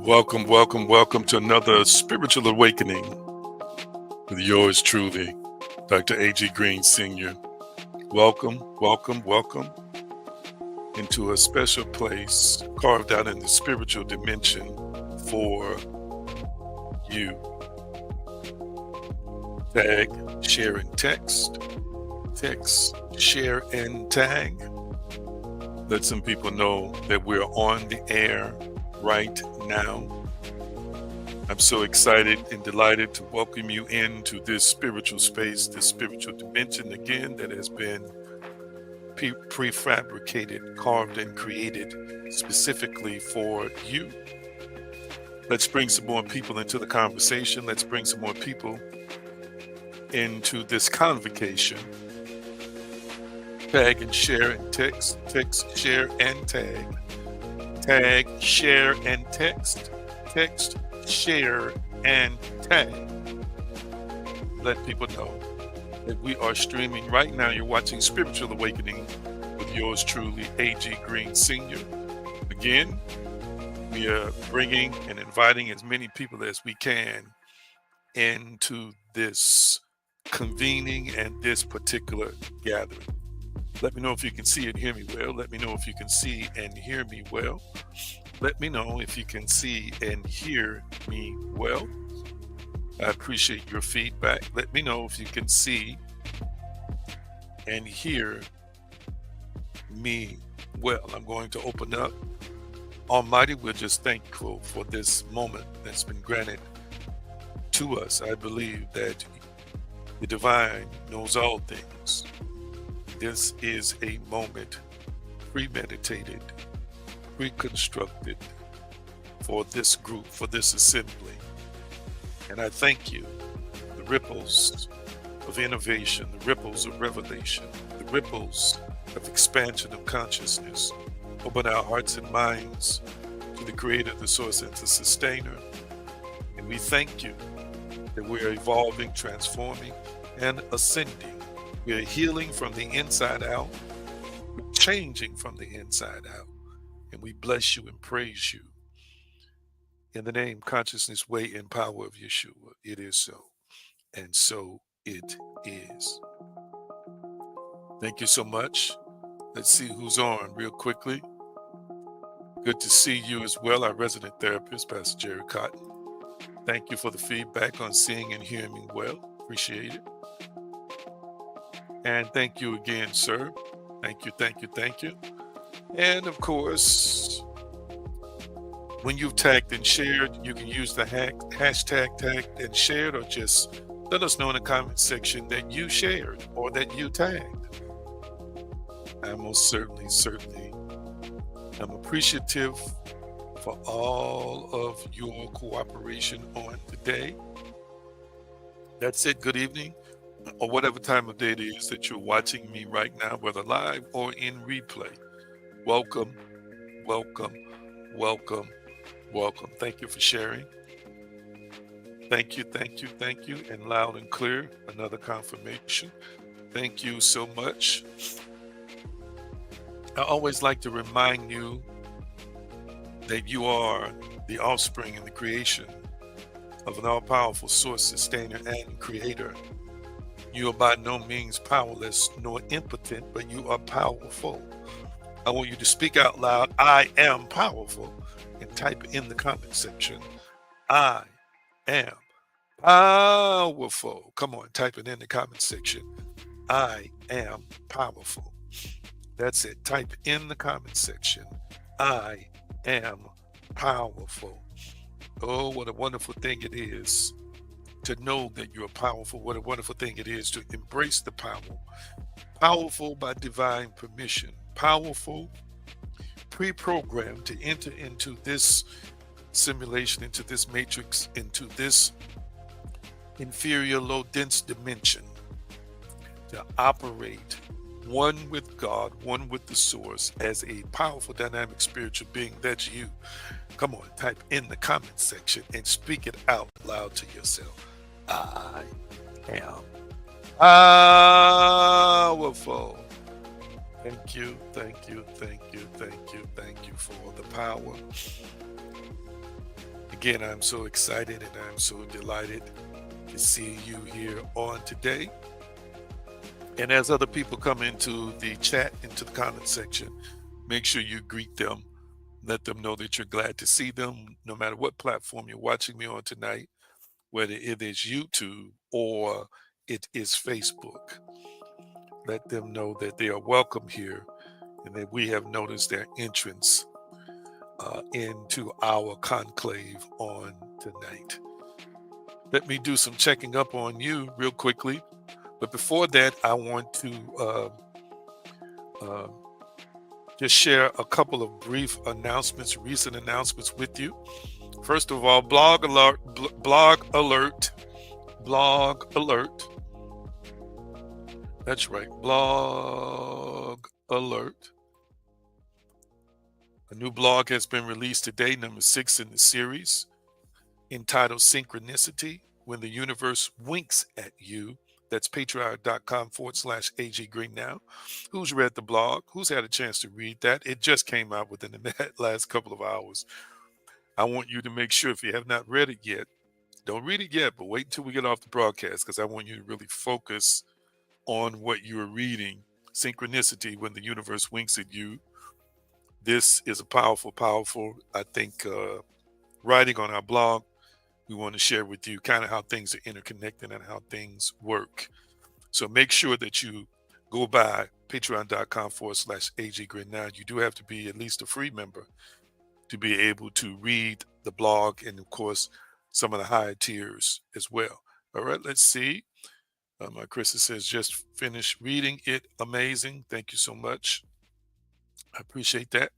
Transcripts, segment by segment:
Welcome, welcome, welcome to another spiritual awakening with yours truly, Dr. A.G. Green Sr. Welcome, welcome, welcome into a special place carved out in the spiritual dimension for you. Tag, share, and text. Text, share, and tag. Let some people know that we're on the air right now. I'm so excited and delighted to welcome you into this spiritual space, this spiritual dimension again that has been prefabricated, carved, and created specifically for you. Let's bring some more people into the conversation. Let's bring some more people into this convocation. Tag and share and text. Text, share, and tag. Tag, share, and text. Text, share, and tag. Let people know that we are streaming right now. You're watching Spiritual Awakening with yours truly, A.G. Green Sr. Again, we are bringing and inviting as many people as we can into this convening and this particular gathering. Let me know if you can see and hear me well. Let me know if you can see and hear me well. Let me know if you can see and hear me well. I appreciate your feedback. Let me know if you can see and hear me well. I'm going to open up. Almighty, we're just thankful for this moment that's been granted to us. I believe that the divine knows all things. This is a moment premeditated, reconstructed for this group, for this assembly. And I thank you. The ripples of innovation, the ripples of revelation, the ripples of expansion of consciousness. Open our hearts and minds to the Creator, the Source, and the Sustainer. And we thank you that we are evolving, transforming, and ascending. We are healing from the inside out. We're changing from the inside out. And we bless you and praise you. In the name, consciousness, way, and power of Yeshua, it is so. And so it is. Thank you so much. Let's see who's on real quickly. Good to see you as well, our resident therapist, Pastor Jerry Cotton. Thank you for the feedback on seeing and hearing me well. Appreciate it. And thank you again, sir. Thank you, thank you, thank you. And of course, when you've tagged and shared, you can use the hashtag tagged and shared, or just let us know in the comment section that you shared or that you tagged. I most certainly am appreciative for all of your cooperation on today. That's it. Good evening, or whatever time of day it is that you're watching me right now, whether live or in replay. Welcome, welcome, welcome, welcome. Thank you for sharing. Thank you, thank you, thank you. And loud and clear, another confirmation. Thank you so much. I always like to remind you that you are the offspring and the creation of an all-powerful source, sustainer, and creator. You are by no means powerless nor impotent, but you are powerful. I want you to speak out loud, I am powerful, and type in the comment section, I am powerful. Come on, type it in the comment section. I am powerful. That's it. Type in the comment section. I am powerful. Oh, what a wonderful thing it is to know that you're powerful. What a wonderful thing it is to embrace the power. Powerful by divine permission. Powerful, pre-programmed to enter into this simulation, into this matrix, into this inferior, low, dense dimension, to operate one with God, one with the source, as a powerful, dynamic, spiritual being. That's you. Come on, type in the comment section and speak it out loud to yourself. I am powerful. Thank you, thank you, thank you, thank you, thank you for the power. Again, I'm so excited and I'm so delighted to see you here on today. And as other people come into the chat, into the comment section, make sure you greet them. Let them know that you're glad to see them, no matter what platform you're watching me on tonight, whether it is YouTube or it is Facebook. Let them know that they are welcome here and that we have noticed their entrance into our conclave on tonight. Let me do some checking up on you real quickly. But before that, I want to just share a couple of brief announcements, recent announcements with you. First of all, blog alert. That's right, blog alert. A new blog has been released today, number 6 in the series, entitled Synchronicity, When the Universe Winks at You. That's patreon.com/AG Green now. Who's read the blog? Who's had a chance to read that? It just came out within the last couple of hours. I want you to make sure, if you have not read it yet, don't read it yet, but wait until we get off the broadcast, because I want you to really focus on what you are reading. Synchronicity, When the Universe Winks at You. This is a powerful, I think, writing on our blog. We want to share with you kind of how things are interconnected and how things work. So make sure that you go by patreon.com/AG Grid. Now, you do have to be at least a free member to be able to read the blog, and of course, some of the higher tiers as well. All right, let's see. My Krista says, just finished reading it. Amazing. Thank you so much. I appreciate that.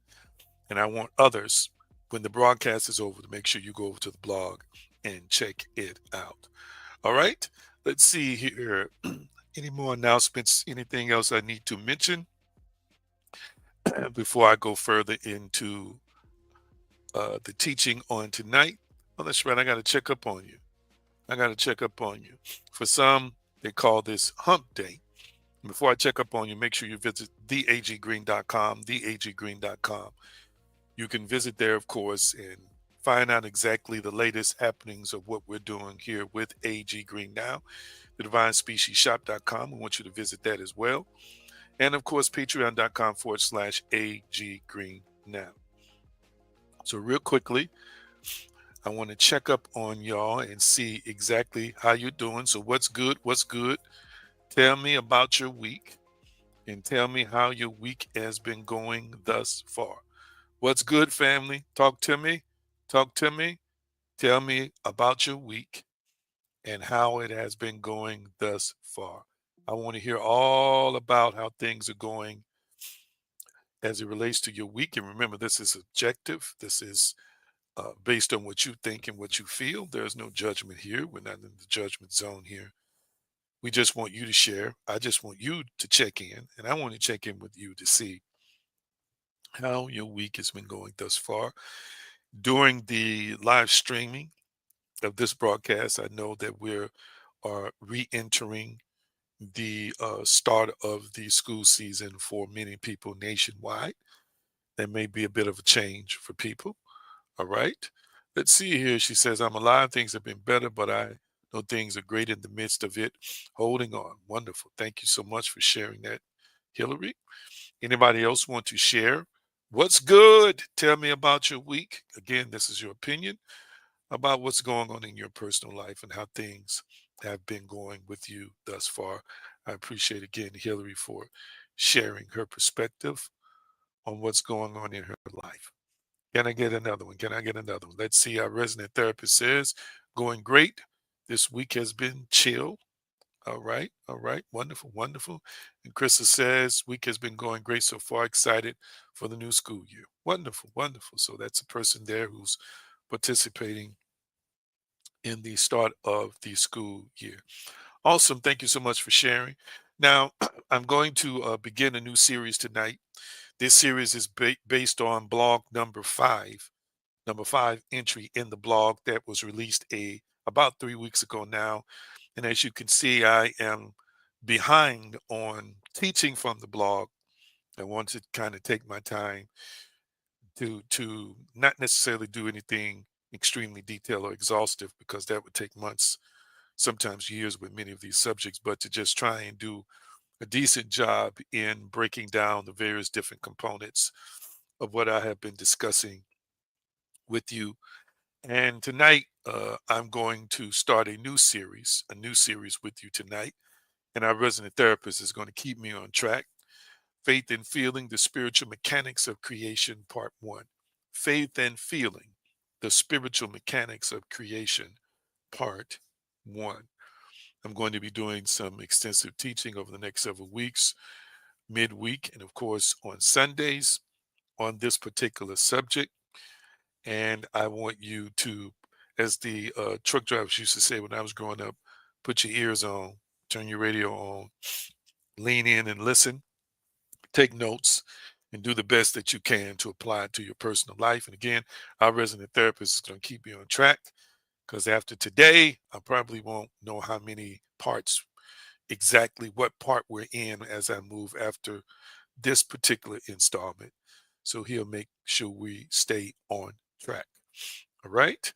And I want others, when the broadcast is over, to make sure you go over to the blog and check it out. All right, let's see here. Any more announcements? Anything else I need to mention before I go further into the teaching on tonight? Oh, that's right. I got to check up on you. For some, they call this hump day. Before I check up on you, make sure you visit theaggreen.com, theaggreen.com. You can visit there, of course, and find out exactly the latest happenings of what we're doing here with AG Green Now. The DivineSpeciesShop.com. We want you to visit that as well. And of course, patreon.com/AG Green now. So, real quickly, I want to check up on y'all and see exactly how you're doing. So, what's good? What's good? Tell me about your week and tell me how your week has been going thus far. What's good, family? Talk to me. Talk to me. Tell me about your week and how it has been going thus far. I want to hear all about how things are going as it relates to your week. And remember, this is objective. This is based on what you think and what you feel. There's no judgment here. We're not in the judgment zone here. We just want you to share. I just want you to check in, and I want to check in with you to see how your week has been going thus far. During the live streaming of this broadcast, I know that we are re-entering the start of the school season for many people nationwide. There may be a bit of a change for people. All right. Let's see here. She says, I'm alive. Things have been better, but I know things are great in the midst of it. Holding on. Wonderful. Thank you so much for sharing that, Hillary. Anybody else want to share? What's good? Tell me about your week. Again, this is your opinion about what's going on in your personal life and how things have been going with you thus far. I appreciate again Hillary for sharing her perspective on what's going on in her life. Can I get another one? Can I get another one? Let's see. Our resident therapist says, going great. This week has been chill. All right. All right. Wonderful. Wonderful. And Krista says, week has been going great so far. Excited for the new school year. Wonderful. Wonderful. So that's a person there who's participating in the start of the school year. Awesome. Thank you so much for sharing. Now, I'm going to begin a new series tonight. This series is based on blog number five entry in the blog that was released about 3 weeks ago now. And as you can see, I am behind on teaching from the blog. I want to kind of take my time to not necessarily do anything extremely detailed or exhaustive because that would take months, sometimes years with many of these subjects, but to just try and do a decent job in breaking down the various different components of what I have been discussing with you. And tonight, I'm going to start a new series with you tonight. And our resident therapist is going to keep me on track. Faith and Feeling, the Spiritual Mechanics of Creation, Part 1. Faith and Feeling, the Spiritual Mechanics of Creation, Part 1. I'm going to be doing some extensive teaching over the next several weeks, midweek, and of course on Sundays on this particular subject. And I want you to, as the truck drivers used to say when I was growing up, put your ears on, turn your radio on, lean in and listen, take notes, and do the best that you can to apply it to your personal life. And again, our resident therapist is going to keep you on track because after today, I probably won't know how many parts, exactly what part we're in as I move after this particular installment. So he'll make sure we stay on track. All right.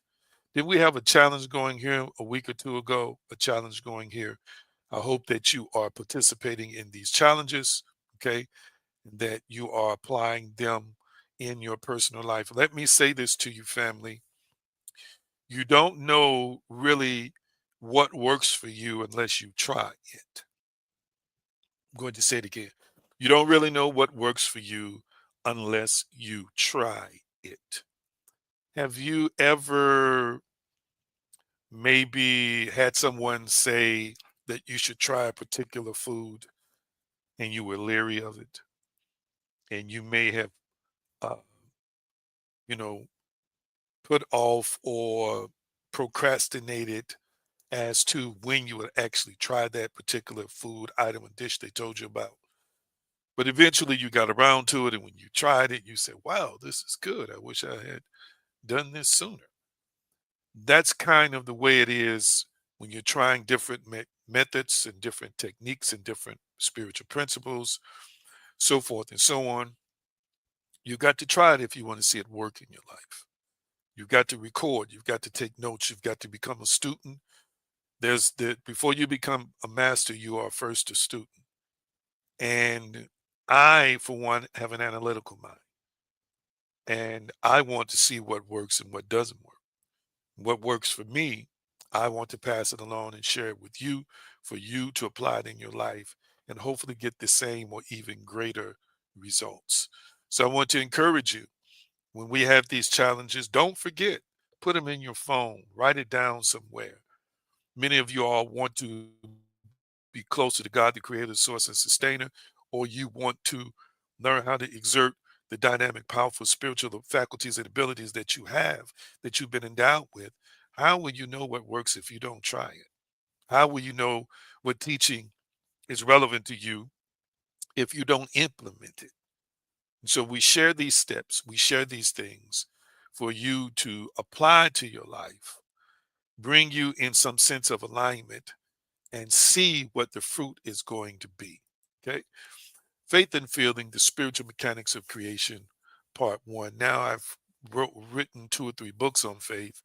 Then we have a challenge going here a week or two ago, a challenge going here. I hope that you are participating in these challenges, okay, and that you are applying them in your personal life. Let me say this to you, family. You don't know really what works for you unless you try it. I'm going to say it again. You don't really know what works for you unless you try it. Have you ever maybe had someone say that you should try a particular food and you were leery of it and you may have uh, you know put off or procrastinated as to when you would actually try that particular food item and dish they told you about, but eventually you got around to it, and when you tried it you said, wow, this is good, I wish I had done this sooner. That's kind of the way it is when you're trying different methods and different techniques and different spiritual principles, so forth and so on. You got to try it if you want to see it work in your life. You've got to record. You've got to take notes. You've got to become a student. Before you become a master, you are first a student. And I, for one, have an analytical mind. And I want to see what works and what doesn't work. What works for me, I want to pass it along and share it with you for you to apply it in your life and hopefully get the same or even greater results. So I want to encourage you when we have these challenges, don't forget, put them in your phone, write it down somewhere. Many of you all want to be closer to God, the creator, source, and sustainer, or you want to learn how to exert the dynamic, powerful spiritual faculties and abilities that you have, that you've been endowed with. How will you know what works if you don't try it? How will you know what teaching is relevant to you if you don't implement it? And so we share these steps, we share these things for you to apply to your life, bring you in some sense of alignment, and see what the fruit is going to be. Okay. Faith and Feeling, the Spiritual Mechanics of Creation, Part One. Now I've written 2 or 3 books on faith,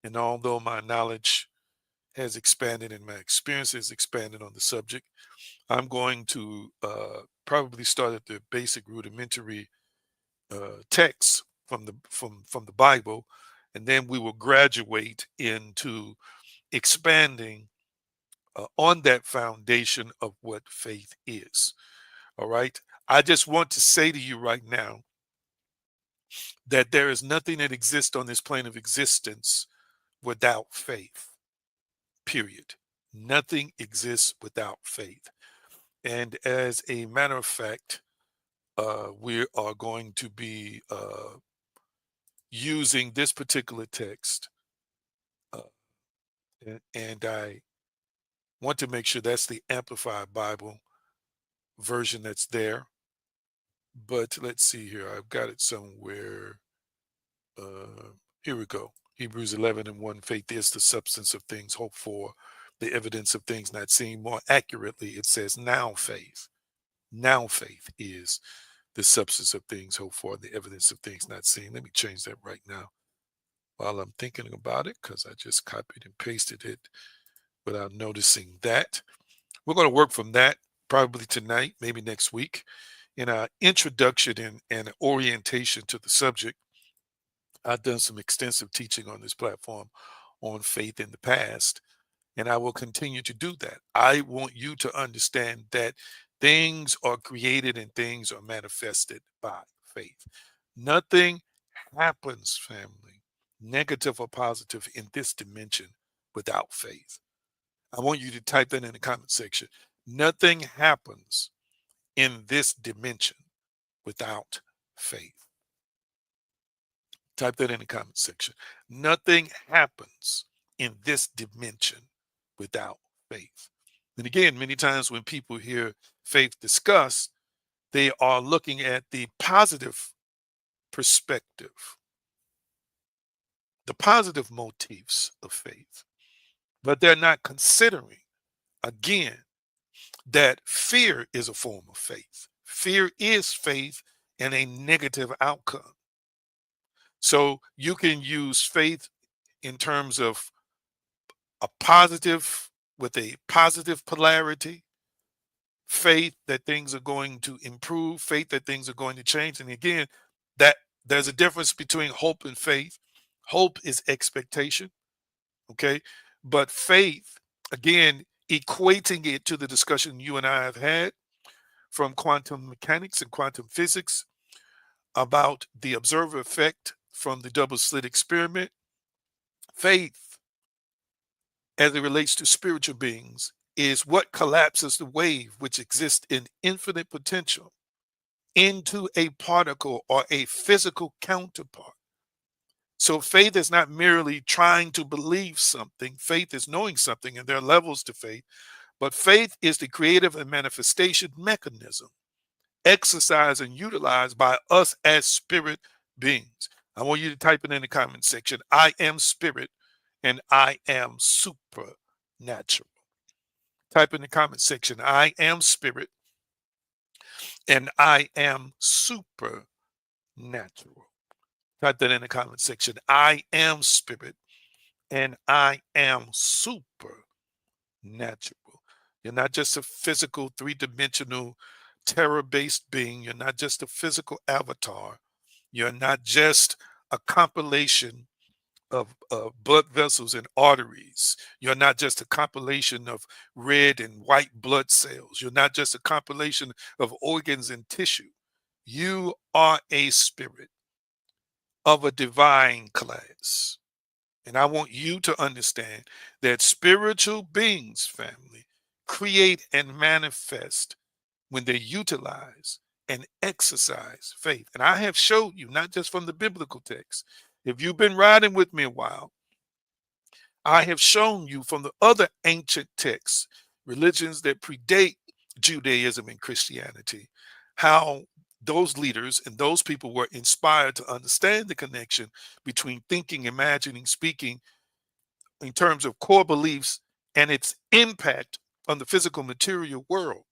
and although my knowledge has expanded and my experience has expanded on the subject, I'm going to probably start at the basic rudimentary texts from the Bible, and then we will graduate into expanding on that foundation of what faith is. All right. I just want to say to you right now that there is nothing that exists on this plane of existence without faith, period. Nothing exists without faith. And as a matter of fact, we are going to be using this particular text. Uh, and I want to make sure that's the Amplified Bible version that's there. But let's see here. I've got it somewhere. Here we go. Hebrews 11:1. Faith is the substance of things hoped for, the evidence of things not seen. More accurately, it says now faith. Now faith is the substance of things hoped for, the evidence of things not seen. Let me change that right now while I'm thinking about it, because I just copied and pasted it without noticing that. We're going to work from that probably tonight, maybe next week, in our introduction and orientation to the subject. I've done some extensive teaching on this platform on faith in the past, and I will continue to do that. I want you to understand that things are created and things are manifested by faith. Nothing happens, family, negative or positive, in this dimension without faith. I want you to type that in the comment section. Nothing happens in this dimension without faith. Type that in the comment section. Nothing happens in this dimension without faith. And again, many times when people hear faith discussed, they are looking at the positive perspective, the positive motifs of faith, but they're not considering, again, that fear is a form of faith. Fear is faith in a negative outcome. So you can use faith in terms of a positive, with a positive polarity, faith that things are going to improve, faith that things are going to change. And again, that there's a difference between hope and faith. Hope is expectation, okay? But faith, again, equating it to the discussion you and I have had from quantum mechanics and quantum physics about the observer effect from the double slit experiment, faith as it relates to spiritual beings is what collapses the wave which exists in infinite potential into a particle or a physical counterpart. So faith is not merely trying to believe something, faith is knowing something, and there are levels to faith, but faith is the creative and manifestation mechanism exercised and utilized by us as spirit beings. I want you to type it in the comment section. I am spirit and I am supernatural. Type in the comment section. I am spirit and I am supernatural. Type that in the comment section. I am spirit and I am supernatural. You're not just a physical, three-dimensional, terror-based being. You're not just a physical avatar. You're not just a compilation of blood vessels and arteries. You're not just a compilation of red and white blood cells. You're not just a compilation of organs and tissue. You are a spirit of a divine class. And I want you to understand that spiritual beings, family, create and manifest when they utilize and exercise faith. And I have showed you, not just from the biblical text. If you've been riding with me a while, I have shown you from the other ancient texts, religions that predate Judaism and Christianity, how those leaders and those people were inspired to understand the connection between thinking, imagining, speaking in terms of core beliefs and its impact on the physical material world,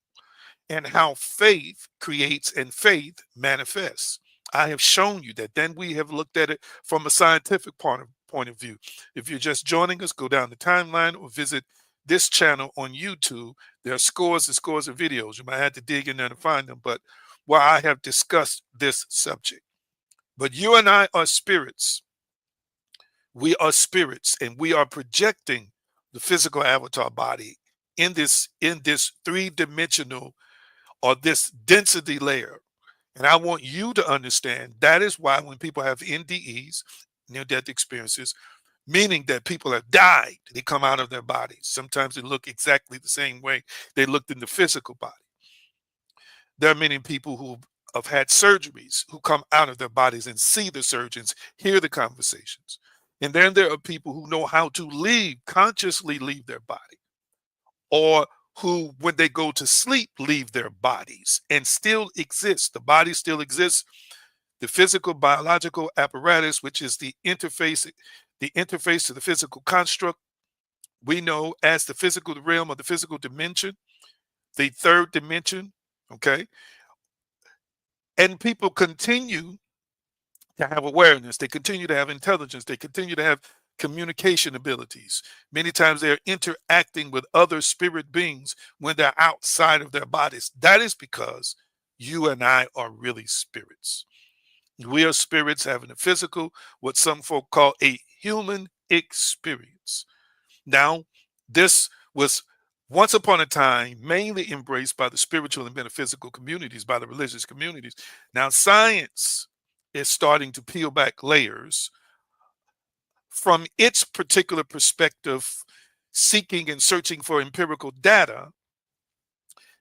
and how faith creates and faith manifests. I have shown you that. Then we have looked at it from a scientific point of view. If you're just joining us, go down the timeline or visit this channel on YouTube. There are scores and scores of videos. You might have to dig in there to find them, but where I have discussed this subject. But you and I are spirits. We are spirits, and we are projecting the physical avatar body in this three-dimensional or this density layer. And I want you to understand that is why when people have NDEs, near death experiences, meaning that people have died, they come out of their bodies. Sometimes they look exactly the same way they looked in the physical body. There are many people who have had surgeries who come out of their bodies and see the surgeons, hear the conversations. And then there are people who know how to leave, consciously leave their body, or who, when they go to sleep, leave their bodies and still exist. The body still exists. The physical biological apparatus, which is the interface to the physical construct, we know as the physical realm or the physical dimension, the third dimension. Okay. And people continue to have awareness. They continue to have intelligence. They continue to have communication abilities. Many times they're interacting with other spirit beings when they're outside of their bodies. That is because you and I are really spirits. We are spirits having a physical, what some folk call a human experience. Now, this was once upon a time mainly embraced by the spiritual and metaphysical communities, by the religious communities. Now, science is starting to peel back layers from its particular perspective, seeking and searching for empirical data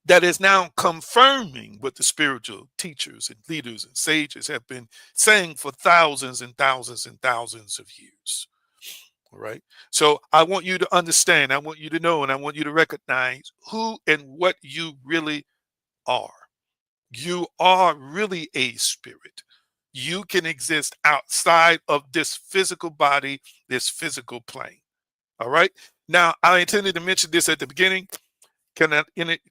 that is now confirming what the spiritual teachers and leaders and sages have been saying for thousands and thousands and thousands of years. All right. So I want you to understand, I want you to know, and I want you to recognize who and what you really are. You are really a spirit. You can exist outside of this physical body, this physical plane. All right. Now, I intended to mention this at the beginning. Can I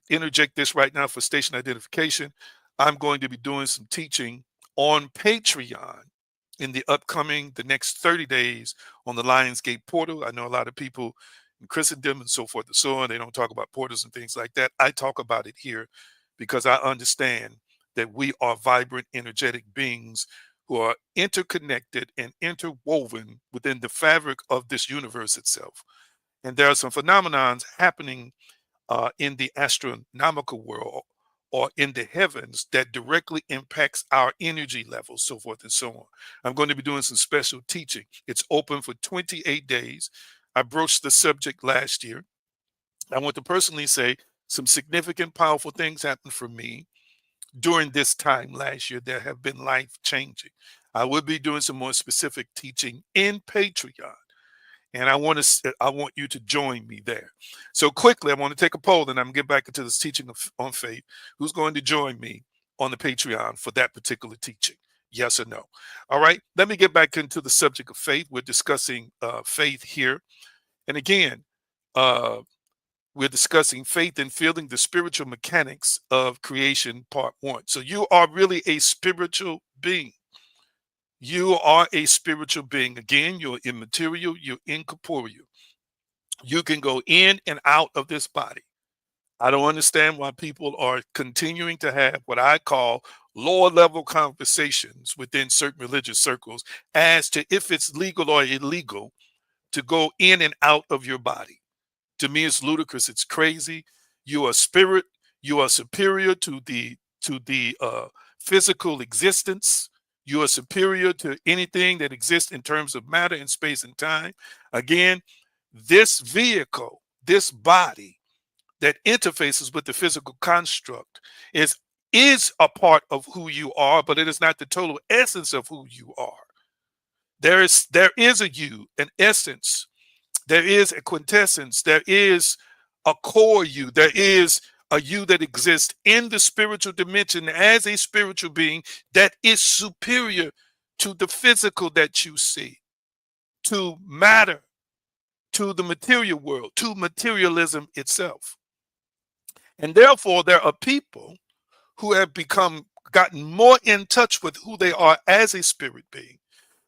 interject this right now for station identification? I'm going to be doing some teaching on Patreon in the next 30 days on the Lionsgate portal. I know a lot of people in Christendom and so forth and so on, they don't talk about portals and things like that. I talk about it here because I understand that we are vibrant, energetic beings who are interconnected and interwoven within the fabric of this universe itself. And there are some phenomenons happening in the astronomical world or in the heavens that directly impacts our energy levels, so forth and so on. I'm going to be doing some special teaching. It's open for 28 days. I broached the subject last year. I want to personally say some significant, powerful things happened for me during this time last year that have been life changing. I will be doing some more specific teaching in Patreon, and I want you to join me there. So quickly, I want to take a poll, and I'm gonna get back into this teaching on faith. Who's going to join me on the Patreon for that particular teaching? Yes or no? All right. Let me get back into the subject of faith. We're discussing faith here, and again, uh, we're discussing faith and feeling the spiritual mechanics of creation, part one. So you are really a spiritual being. You are a spiritual being. Again, you're immaterial, you're incorporeal. You can go in and out of this body. I don't understand why people are continuing to have what I call lower level conversations within certain religious circles as to if it's legal or illegal to go in and out of your body. To me, it's ludicrous. It's crazy. You are spirit. You are superior to the physical existence. You are superior to anything that exists in terms of matter and space and time. Again, this vehicle, this body that interfaces with the physical construct is a part of who you are, but it is not the total essence of who you are. There is a you, an essence. There is a quintessence. There is a core you. There is a you that exists in the spiritual dimension as a spiritual being that is superior to the physical that you see, to matter, to the material world, to materialism itself. And therefore, there are people who have gotten more in touch with who they are as a spirit being.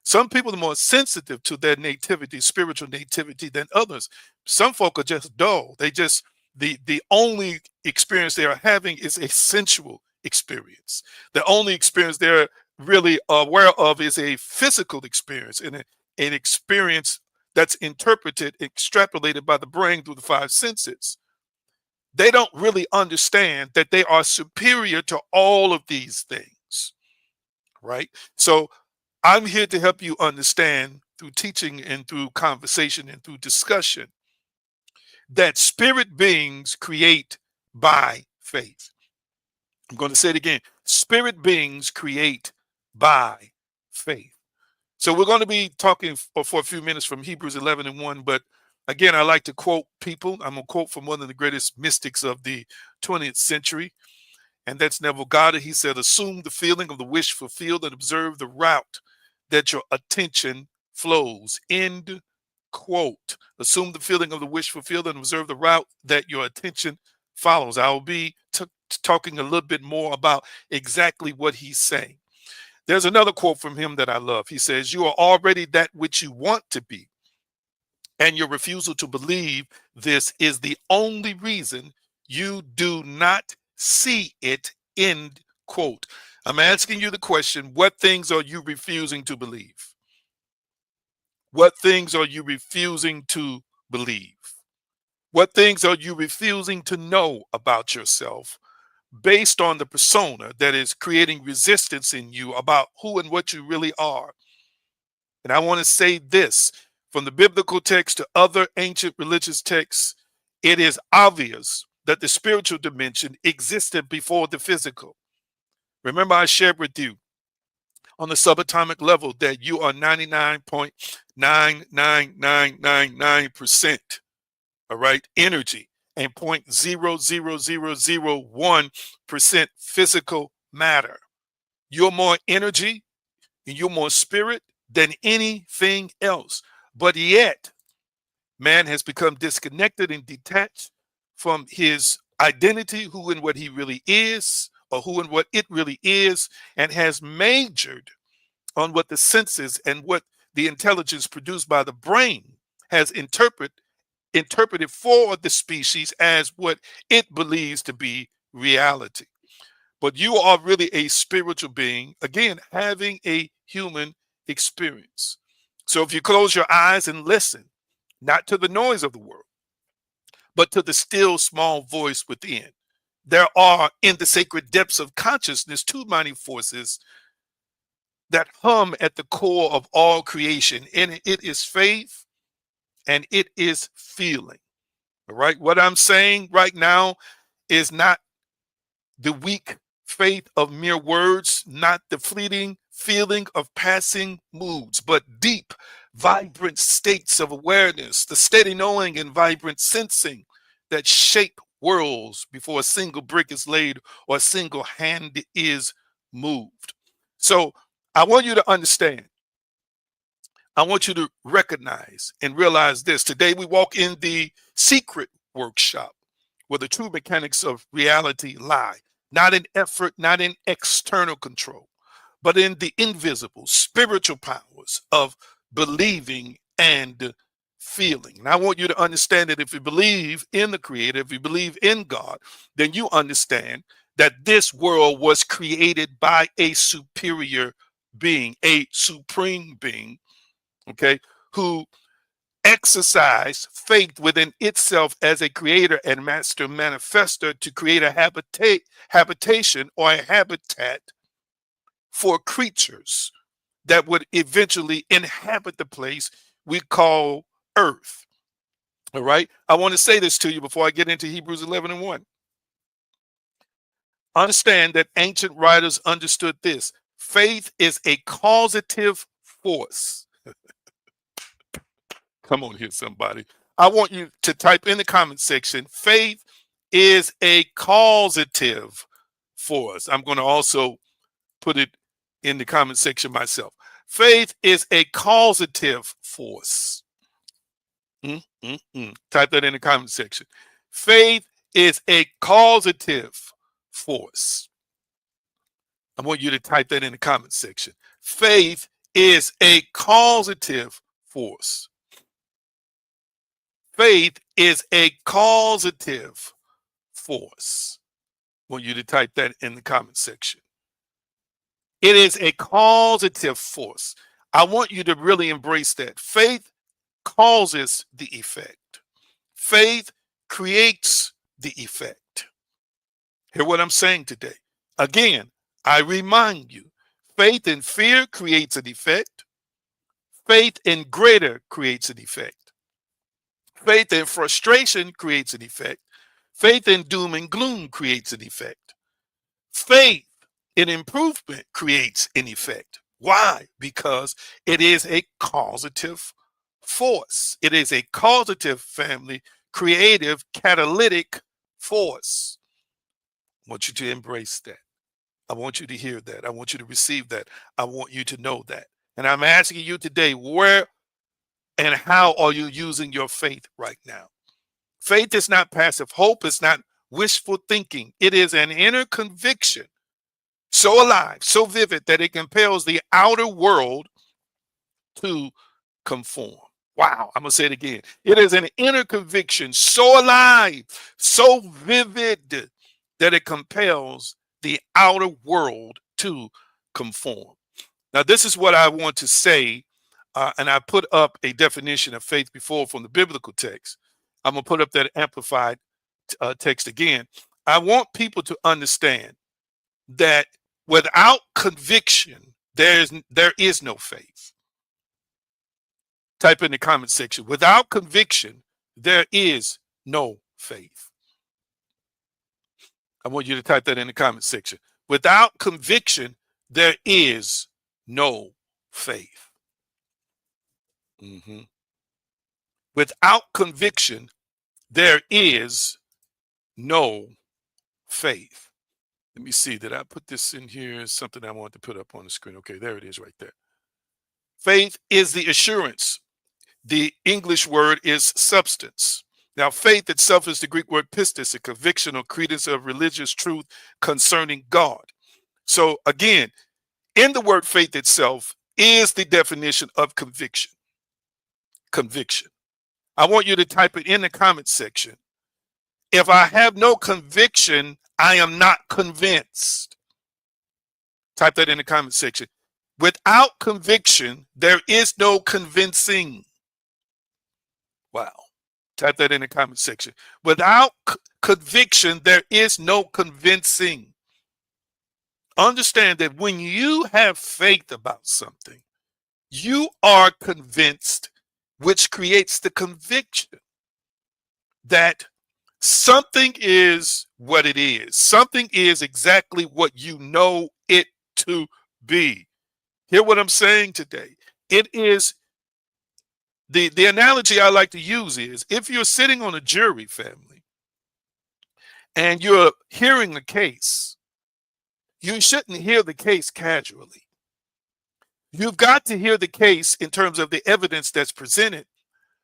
Some people are more sensitive to their nativity, spiritual nativity, than others. Some folk are just dull. The only experience they are having is a sensual experience. The only experience they're really aware of is a physical experience, and an experience that's interpreted, extrapolated by the brain through the five senses. They don't really understand that they are superior to all of these things, right? So I'm here to help you understand through teaching and through conversation and through discussion that spirit beings create by faith. I'm going to say it again. Spirit beings create by faith. So we're going to be talking for a few minutes from Hebrews 11:1, but again, I like to quote people. I'm going to quote from one of the greatest mystics of the 20th century, and that's Neville Goddard. He said, assume the feeling of the wish fulfilled and observe the route that your attention flows. End quote. Assume the feeling of the wish fulfilled and observe the route that your attention follows. I will be talking a little bit more about exactly what he's saying. There's another quote from him that I love. He says, you are already that which you want to be, and your refusal to believe this is the only reason you do not see it. End quote. I'm asking you the question, what things are you refusing to believe? What things are you refusing to believe? What things are you refusing to know about yourself based on the persona that is creating resistance in you about who and what you really are? And I want to say this, from the biblical text to other ancient religious texts, it is obvious that the spiritual dimension existed before the physical. Remember, I shared with you on the subatomic level that you are 99.99999%, all right, energy, and 0.00001% physical matter. You're more energy and you're more spirit than anything else. But yet, man has become disconnected and detached from his identity, who and what he really is, or who and what it really is, and has majored on what the senses and what the intelligence produced by the brain has interpreted for the species as what it believes to be reality. But you are really a spiritual being, again, having a human experience. So if you close your eyes and listen, not to the noise of the world, but to the still small voice within, there are in the sacred depths of consciousness two mighty forces that hum at the core of all creation, and it is faith and it is feeling. All right. What I'm saying right now is not the weak faith of mere words, not the fleeting feeling of passing moods, but deep, vibrant states of awareness, the steady knowing and vibrant sensing that shape worlds before a single brick is laid or a single hand is moved. So I want you to understand. I want you to recognize and realize this. Today we walk in the secret workshop where the true mechanics of reality lie, not in effort, not in external control, but in the invisible spiritual powers of believing and feeling. And I want you to understand that if you believe in the Creator, if you believe in God, then you understand that this world was created by a superior being, a supreme being, okay, who exercised faith within itself as a creator and master manifester to create a habitation or a habitat for creatures that would eventually inhabit the place we call earth. All right. I want to say this to you before I get into Hebrews 11:1. Understand that ancient writers understood this. Faith is a causative force. Come on here, somebody. I want you to type in the comment section, faith is a causative force. I'm going to also put it in the comment section myself. Faith is a causative force. Type that in the comment section. Faith is a causative force. I want you to type that in the comment section. Faith is a causative force. Faith is a causative force. I want you to type that in the comment section. It is a causative force. I want you to really embrace that. Faith causes the effect. Faith creates the effect. Hear what I'm saying today. Again, I remind you, faith in fear creates an effect. Faith in greater creates an effect. Faith in frustration creates an effect. Faith in doom and gloom creates an effect. Faith in improvement creates an effect. Why? Because it is a causative force. It is a causative, family, creative, catalytic force. I want you to embrace that. I want you to hear that. I want you to receive that. I want you to know that. And I'm asking you today, where and how are you using your faith right now? Faith is not passive. Hope is not wishful thinking. It is an inner conviction, so alive, so vivid that it compels the outer world to conform. Wow, I'm going to say it again. It is an inner conviction, so alive, so vivid that it compels the outer world to conform. Now, this is what I want to say, and I put up a definition of faith before from the biblical text. I'm going to put up that amplified text again. I want people to understand that without conviction, there is no faith. Type in the comment section. Without conviction, there is no faith. I want you to type that in the comment section. Without conviction, there is no faith. Without conviction, there is no faith. Let me see. Did I put this in here? Something I want to put up on the screen. Okay, there it is right there. Faith is the assurance. The English word is substance. Now, faith itself is the Greek word pistis, a conviction or credence of religious truth concerning God. So again, in the word faith itself is the definition of conviction. Conviction. I want you to type it in the comment section. If I have no conviction, I am not convinced. Type that in the comment section. Without conviction, there is no convincing. Wow. Type that in the comment section. Without conviction, there is no convincing. Understand that when you have faith about something, you are convinced, which creates the conviction that something is what it is. Something is exactly what you know it to be. Hear what I'm saying today. It is the analogy I like to use is if you're sitting on a jury, family, and you're hearing a case, you shouldn't hear the case casually. You've got to hear the case in terms of the evidence that's presented,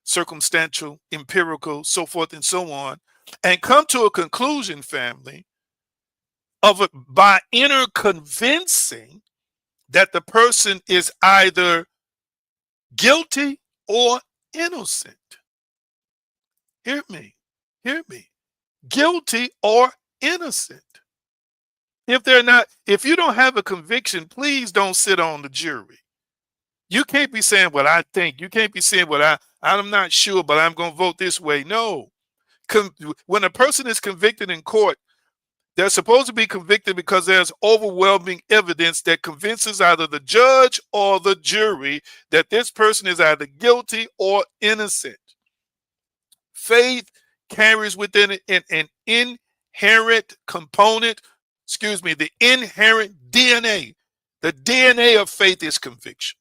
circumstantial, empirical, so forth and so on, and come to a conclusion, family, of it by inner convincing that the person is either guilty or innocent. Hear me. Hear me. Guilty or innocent. If you don't have a conviction, please don't sit on the jury. You can't be saying what I think. You can't be saying what I'm not sure, but I'm going to vote this way. No. When a person is convicted in court, they're supposed to be convicted because there's overwhelming evidence that convinces either the judge or the jury that this person is either guilty or innocent. Faith carries within it an inherent component, the inherent DNA. The DNA of faith is conviction.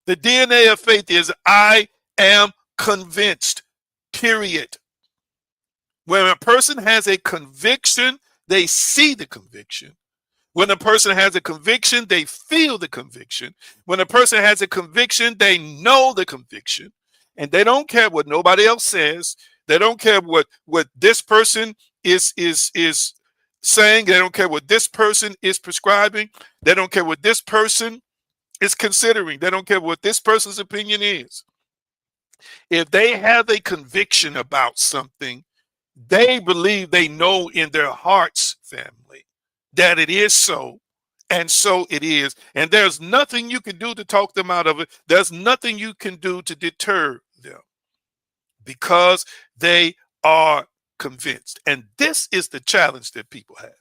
The DNA of faith is I am convinced, period. When a person has a conviction, they see the conviction. When a person has a conviction, they feel the conviction. When a person has a conviction, they know the conviction. And they don't care what nobody else says. They don't care what this person is saying. They don't care what this person is prescribing. They don't care what this person is considering. They don't care what this person's opinion is. If they have a conviction about something, they believe they know in their hearts, family, that it is so, and so it is. And there's nothing you can do to talk them out of it. There's nothing you can do to deter them because they are convinced. And this is the challenge that people have.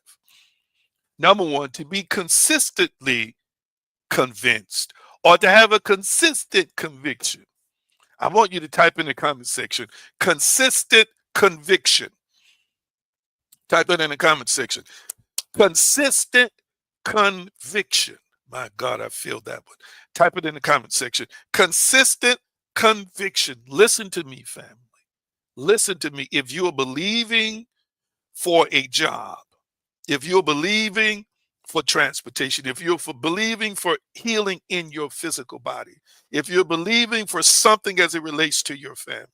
Number one, to be consistently convinced or to have a consistent conviction. I want you to type in the comment section, consistent conviction. Type it in the comment section. Consistent conviction. My God, I feel that one. Type it in the comment section. Consistent conviction. Listen to me, family. Listen to me. If you are believing for a job, if you're believing for transportation, if you're believing for healing in your physical body, if you're believing for something as it relates to your family,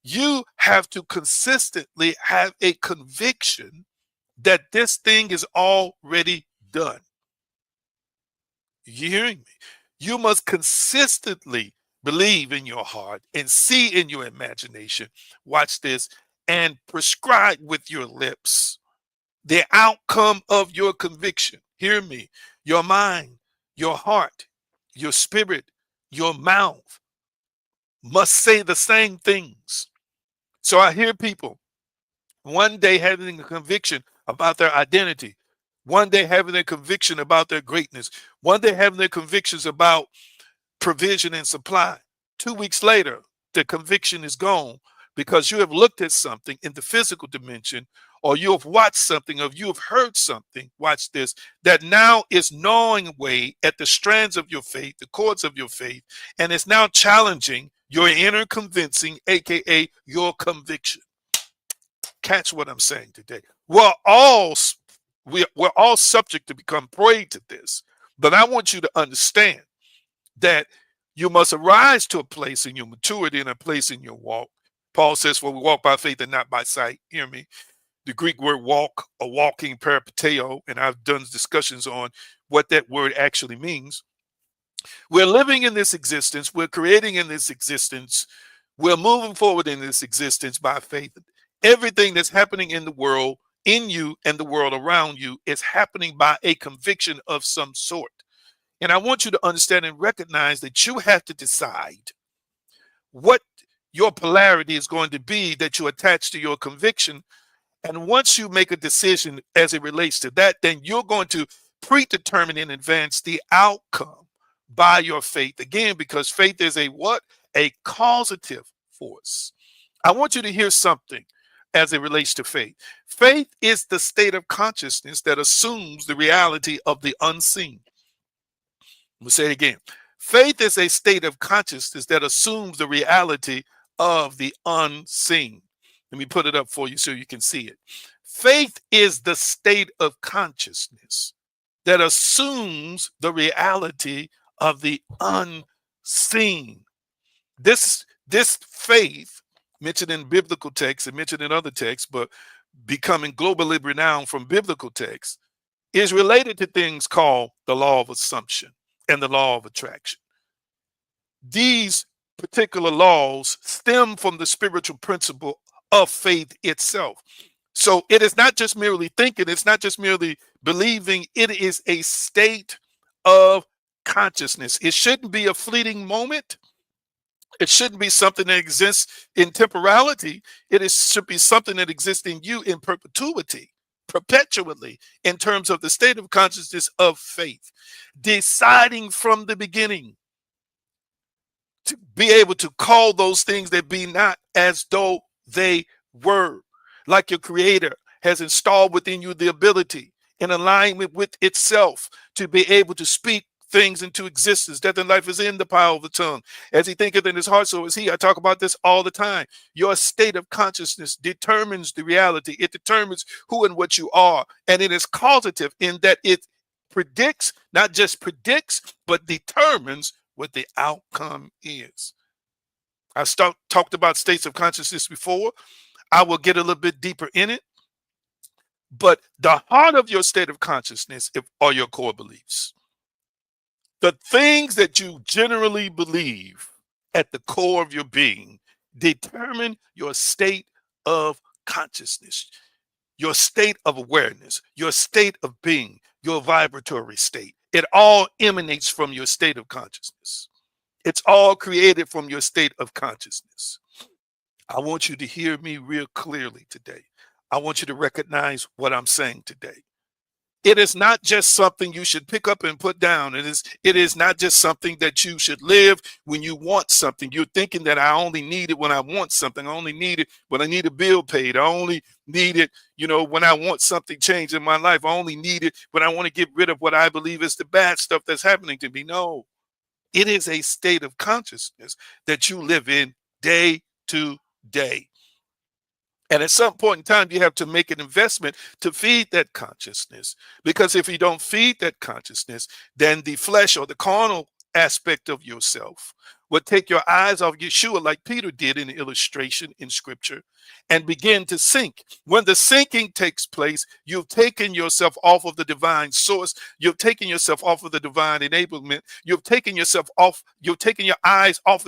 you have to consistently have a conviction that this thing is already done. You hearing me? You must consistently believe in your heart and see in your imagination, watch this, and prescribe with your lips the outcome of your conviction. Hear me. Your mind, your heart, your spirit, your mouth must say the same things. So I hear people one day having a conviction about their identity, one day having a conviction about their greatness, one day having their convictions about provision and supply. 2 weeks later, the conviction is gone because you have looked at something in the physical dimension, or you have watched something, or you have heard something, watch this, that now is gnawing away at the strands of your faith, the cords of your faith, and it's now challenging your inner convincing, aka your conviction. Catch what I'm saying today. We're all subject to become prey to this, but I want you to understand that you must arise to a place in your maturity and a place in your walk. Paul says, for we walk by faith and not by sight. Hear me. The Greek word walk, or walking, peripateo, and I've done discussions on what that word actually means. We're living in this existence. We're creating in this existence. We're moving forward in this existence by faith. Everything that's happening in the world, in you and the world around you, is happening by a conviction of some sort. And I want you to understand and recognize that you have to decide what your polarity is going to be that you attach to your conviction. And once you make a decision as it relates to that, then you're going to predetermine in advance the outcome by your faith. Again, because faith is a what? A causative force. I want you to hear something as it relates to faith. Faith is the state of consciousness that assumes the reality of the unseen. We'll say it again. Faith is a state of consciousness that assumes the reality of the unseen. Let me put it up for you so you can see it. Faith is the state of consciousness that assumes the reality of the unseen. This faith, mentioned in biblical texts and mentioned in other texts, but becoming globally renowned from biblical texts, is related to things called the law of assumption and the law of attraction. These particular laws stem from the spiritual principle of faith itself. So it is not just merely thinking, it's not just merely believing, it is a state of consciousness. It shouldn't be a fleeting moment. It shouldn't be something that exists in temporality. Should be something that exists in you in perpetuity, perpetually, in terms of the state of consciousness of faith. Deciding from the beginning to be able to call those things that be not as though they were. Like your creator has installed within you the ability in alignment with itself to be able to speak things into existence. Death and life is in the power of the tongue. As he thinketh in his heart, so is he. I talk about this all the time. Your state of consciousness determines the reality. It determines who and what you are. And it is causative in that it predicts, not just predicts, but determines what the outcome is. I've talked about states of consciousness before. I will get a little bit deeper in it. But the heart of your state of consciousness are your core beliefs. The things that you generally believe at the core of your being determine your state of consciousness, your state of awareness, your state of being, your vibratory state. It all emanates from your state of consciousness. It's all created from your state of consciousness. I want you to hear me real clearly today. I want you to recognize what I'm saying today. It is not just something you should pick up and put down. It is not just something that you should live when you want something. You're thinking that I only need it when I want something. I only need it when I need a bill paid. I only need it, when I want something changed in my life. I only need it when I want to get rid of what I believe is the bad stuff that's happening to me. No, it is a state of consciousness that you live in day to day. And at some point in time, you have to make an investment to feed that consciousness. Because if you don't feed that consciousness, then the flesh or the carnal aspect of yourself would take your eyes off Yeshua, like Peter did in the illustration in scripture, and begin to sink. When the sinking takes place, you've taken yourself off of the divine source. You've taken yourself off of the divine enablement. You've taken your eyes off,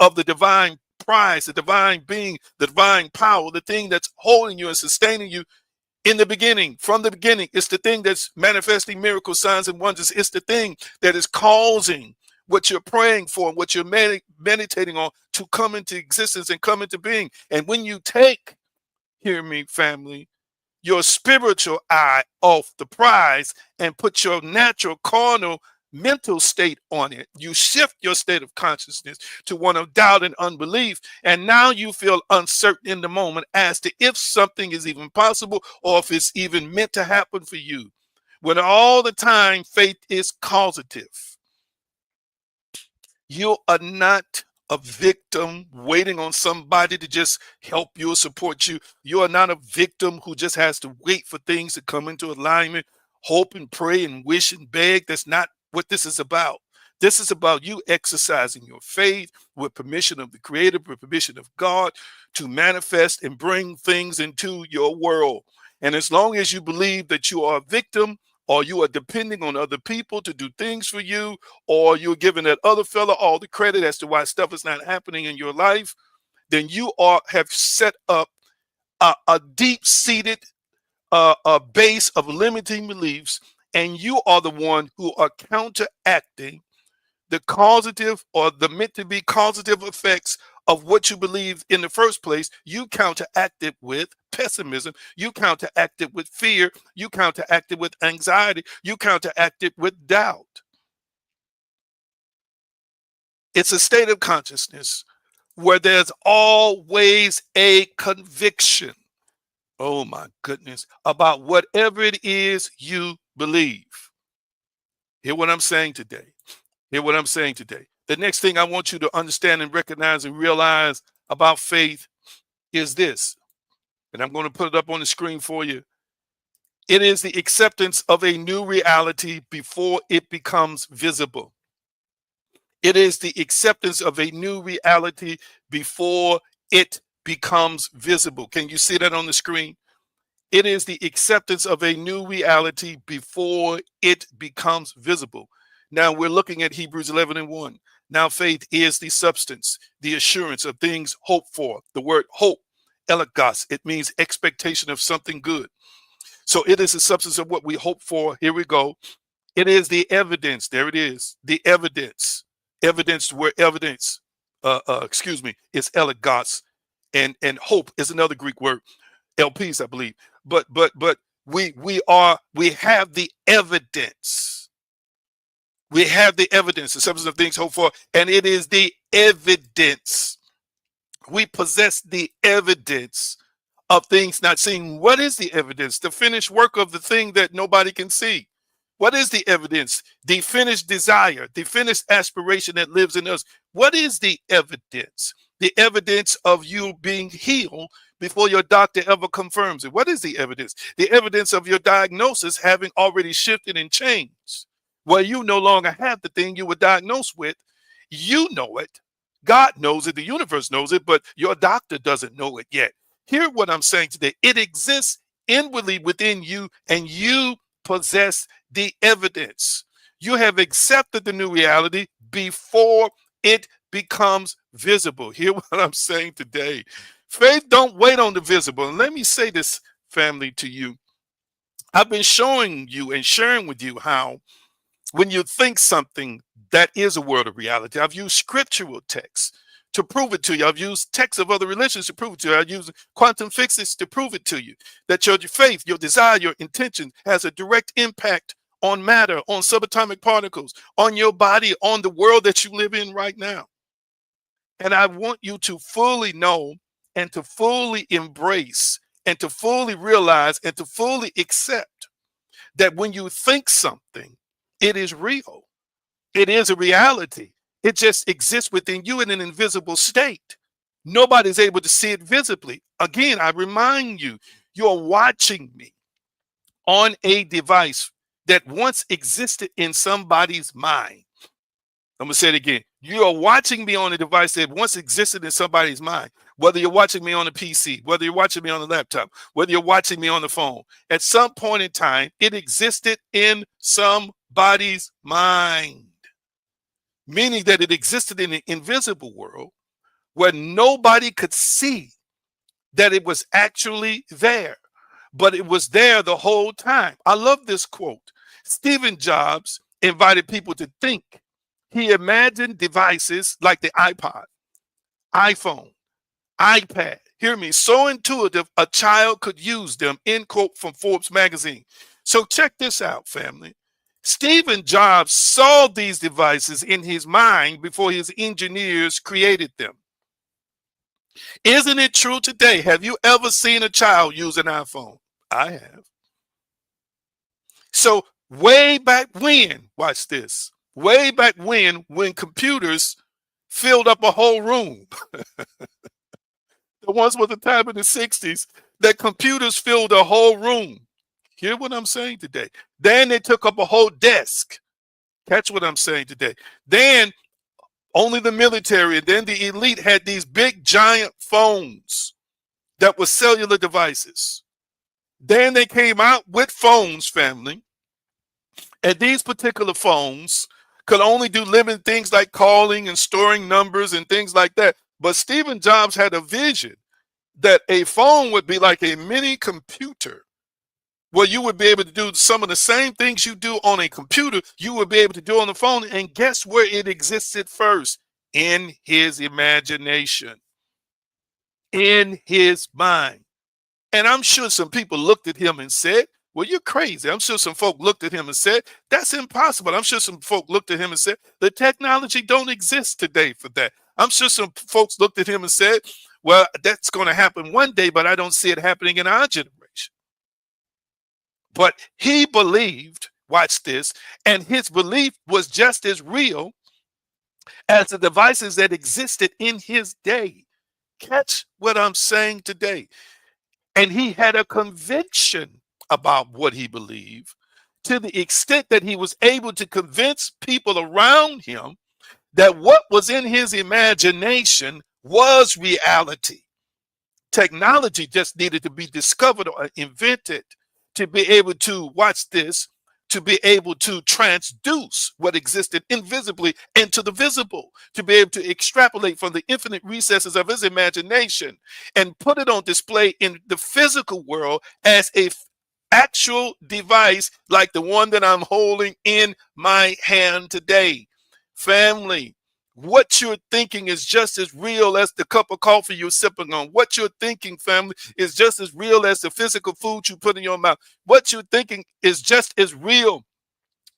of the divine prize, the divine being, the divine power, the thing that's holding you and sustaining you in the beginning, from the beginning. It's the thing that's manifesting miracles, signs, and wonders. It's the thing that is causing what you're praying for and what you're meditating on to come into existence and come into being. And when you take, hear me, family, your spiritual eye off the prize and put your natural carnal mental state on it, you shift your state of consciousness to one of doubt and unbelief. And now you feel uncertain in the moment as to if something is even possible or if it's even meant to happen for you. When all the time faith is causative. You are not a victim waiting on somebody to just help you or support you. You are not a victim who just has to wait for things to come into alignment, hope and pray and wish and beg. That's not what this is about. This is about you exercising your faith with permission of the Creator, with permission of God, to manifest and bring things into your world. And as long as you believe that you are a victim, or you are depending on other people to do things for you, or you're giving that other fella all the credit as to why stuff is not happening in your life, then you have set up a deep-seated a base of limiting beliefs, and you are the one who are counteracting the causative or the meant to be causative effects of what you believe in the first place. You counteract it with pessimism. You counteract it with fear. You counteract it with anxiety. You counteract it with doubt. It's a state of consciousness where there's always a conviction, oh my goodness, about whatever it is you believe. Hear what I'm saying today. Hear what I'm saying today. The next thing I want you to understand and recognize and realize about faith is this, and I'm going to put it up on the screen for you. It is the acceptance of a new reality before it becomes visible. It is the acceptance of a new reality before it becomes visible. Can you see that on the screen? It is the acceptance of a new reality before it becomes visible. Now we're looking at Hebrews 11:1. Now, faith is the substance, the assurance of things hoped for. The word hope, elegos, it means expectation of something good. So it is the substance of what we hope for. Here we go. It is the evidence. There it is. The evidence. Evidence where evidence, is elegos, and hope is another Greek word, LPs, I believe. But we have the evidence. We have the evidence, the substance of things hoped for, and it is the evidence. We possess the evidence of things not seen. What is the evidence? The finished work of the thing that nobody can see. What is the evidence? The finished desire, the finished aspiration that lives in us. What is the evidence? The evidence of you being healed before your doctor ever confirms it. What is the evidence? The evidence of your diagnosis having already shifted and changed. Well, you no longer have the thing you were diagnosed with. You know it. God knows it. The universe knows it, but your doctor doesn't know it yet. Hear what I'm saying today. It exists inwardly within you, and you possess the evidence. You have accepted the new reality before it becomes visible. Hear what I'm saying today. Faith don't wait on the visible. And let me say this, family, to you. I've been showing you and sharing with you how when you think something, that is a world of reality. I've used scriptural texts to prove it to you. I've used texts of other religions to prove it to you. I've used quantum physics to prove it to you, that your faith, your desire, your intention has a direct impact on matter, on subatomic particles, on your body, on the world that you live in right now. And I want you to fully know and to fully embrace and to fully realize and to fully accept that when you think something, it is real. It is a reality. It just exists within you in an invisible state. Nobody's able to see it visibly. Again, I remind you, you're watching me on a device that once existed in somebody's mind. I'm going to say it again. You are watching me on a device that once existed in somebody's mind. Whether you're watching me on a PC, whether you're watching me on a laptop, whether you're watching me on the phone, at some point in time, it existed in somebody's mind. Meaning that it existed in an invisible world where nobody could see that it was actually there, but it was there the whole time. I love this quote. Stephen Jobs invited people to think. He imagined devices like the iPod, iPhone, iPad. Hear me, so intuitive a child could use them, end quote from Forbes magazine. So check this out, family. Stephen Jobs saw these devices in his mind before his engineers created them. Isn't it true today? Have you ever seen a child use an iPhone? I have. So way back when, watch this, way back when computers filled up a whole room. There once was a time in the 60s that computers filled a whole room. Hear what I'm saying today. Then they took up a whole desk. Catch what I'm saying today. Then only the military and then the elite had these big giant phones that were cellular devices. Then they came out with phones, family. And these particular phones could only do limited things like calling and storing numbers and things like that. But Stephen Jobs had a vision that a phone would be like a mini computer where you would be able to do some of the same things you do on a computer, you would be able to do on the phone. And guess where it existed first? In his imagination, in his mind. And I'm sure some people looked at him and said, well, you're crazy. I'm sure some folk looked at him and said, that's impossible. I'm sure some folk looked at him and said, the technology don't exist today for that. I'm sure some folks looked at him and said, well, that's going to happen one day, but I don't see it happening in our generation. But he believed, watch this, and his belief was just as real as the devices that existed in his day. Catch what I'm saying today. And he had a conviction about what he believed to the extent that he was able to convince people around him that what was in his imagination was reality. Technology just needed to be discovered or invented to be able to, watch this, to be able to transduce what existed invisibly into the visible, to be able to extrapolate from the infinite recesses of his imagination and put it on display in the physical world as a actual device like the one that I'm holding in my hand today. Family, what you're thinking is just as real as the cup of coffee you're sipping on. What you're thinking, family, is just as real as the physical food you put in your mouth. What you're thinking is just as real,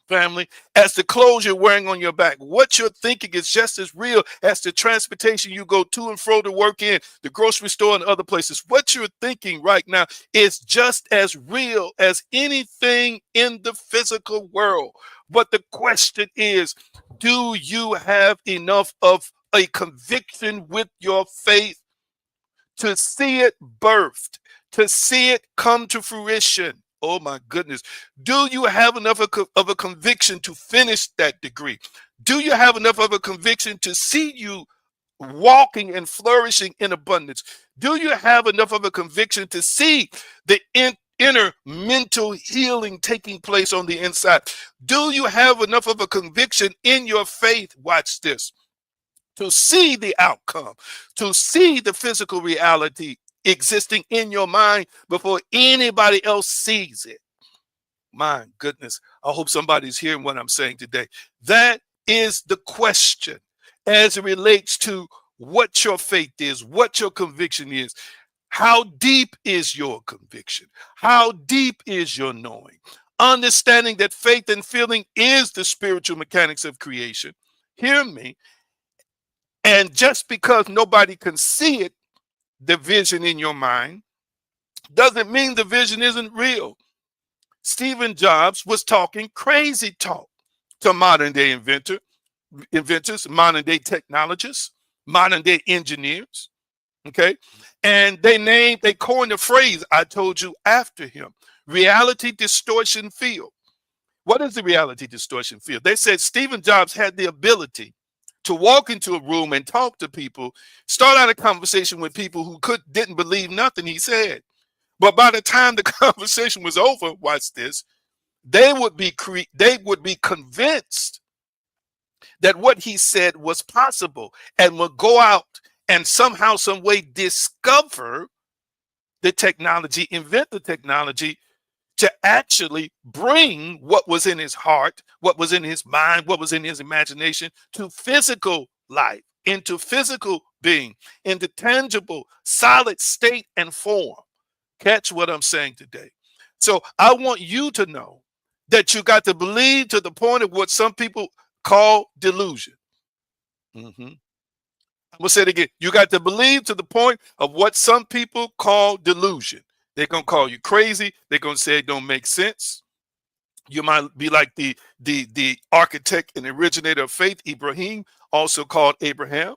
family, as the clothes you're wearing on your back. What you're thinking is just as real as the transportation you go to and fro to work in, the grocery store, and other places. What you're thinking right now is just as real as anything in the physical world. But the question is, do you have enough of a conviction with your faith to see it birthed, to see it come to fruition? Oh my goodness. Do you have enough of a conviction to finish that degree? Do you have enough of a conviction to see you walking and flourishing in abundance? Do you have enough of a conviction to see the inner mental healing taking place on the inside? Do you have enough of a conviction in your faith? Watch this, to see the outcome, to see the physical reality existing in your mind before anybody else sees it. My goodness, I hope somebody's hearing what I'm saying today. That is the question as it relates to what your faith is, what your conviction is. How deep is your conviction? How deep is your knowing? Understanding that faith and feeling is the spiritual mechanics of creation. Hear me. And just because nobody can see it, the vision in your mind, doesn't mean the vision isn't real. Stephen Jobs was talking crazy talk to modern day inventors, modern day technologists, modern day engineers. Okay. And they coined the phrase I told you after him: reality distortion field. What is the reality distortion field? They said Stephen Jobs had the ability to walk into a room and talk to people, start out a conversation with people who didn't believe nothing he said. But by the time the conversation was over, watch this, they would be convinced that what he said was possible, and would go out and somehow, some way discover the technology, invent the technology to actually bring what was in his heart, what was in his mind, what was in his imagination to physical life, into physical being, into tangible, solid state and form. Catch what I'm saying today. So I want you to know that you got to believe to the point of what some people call delusion. I'm gonna say it again. You got to believe to the point of what some people call delusion. They're gonna call you crazy. They're gonna say it don't make sense. You might be like the architect and originator of faith, Ibrahim, also called Abraham.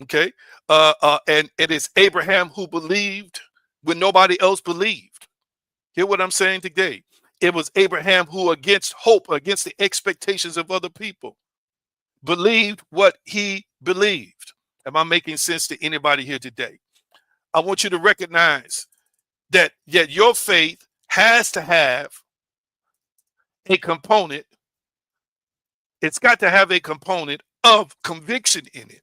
Okay, and it is Abraham who believed when nobody else believed. Hear what I'm saying today? It was Abraham who, against hope, against the expectations of other people, believed what he believed. Am I making sense to anybody here today? I want you to recognize that yet your faith has to have a component. It's got to have a component of conviction in it,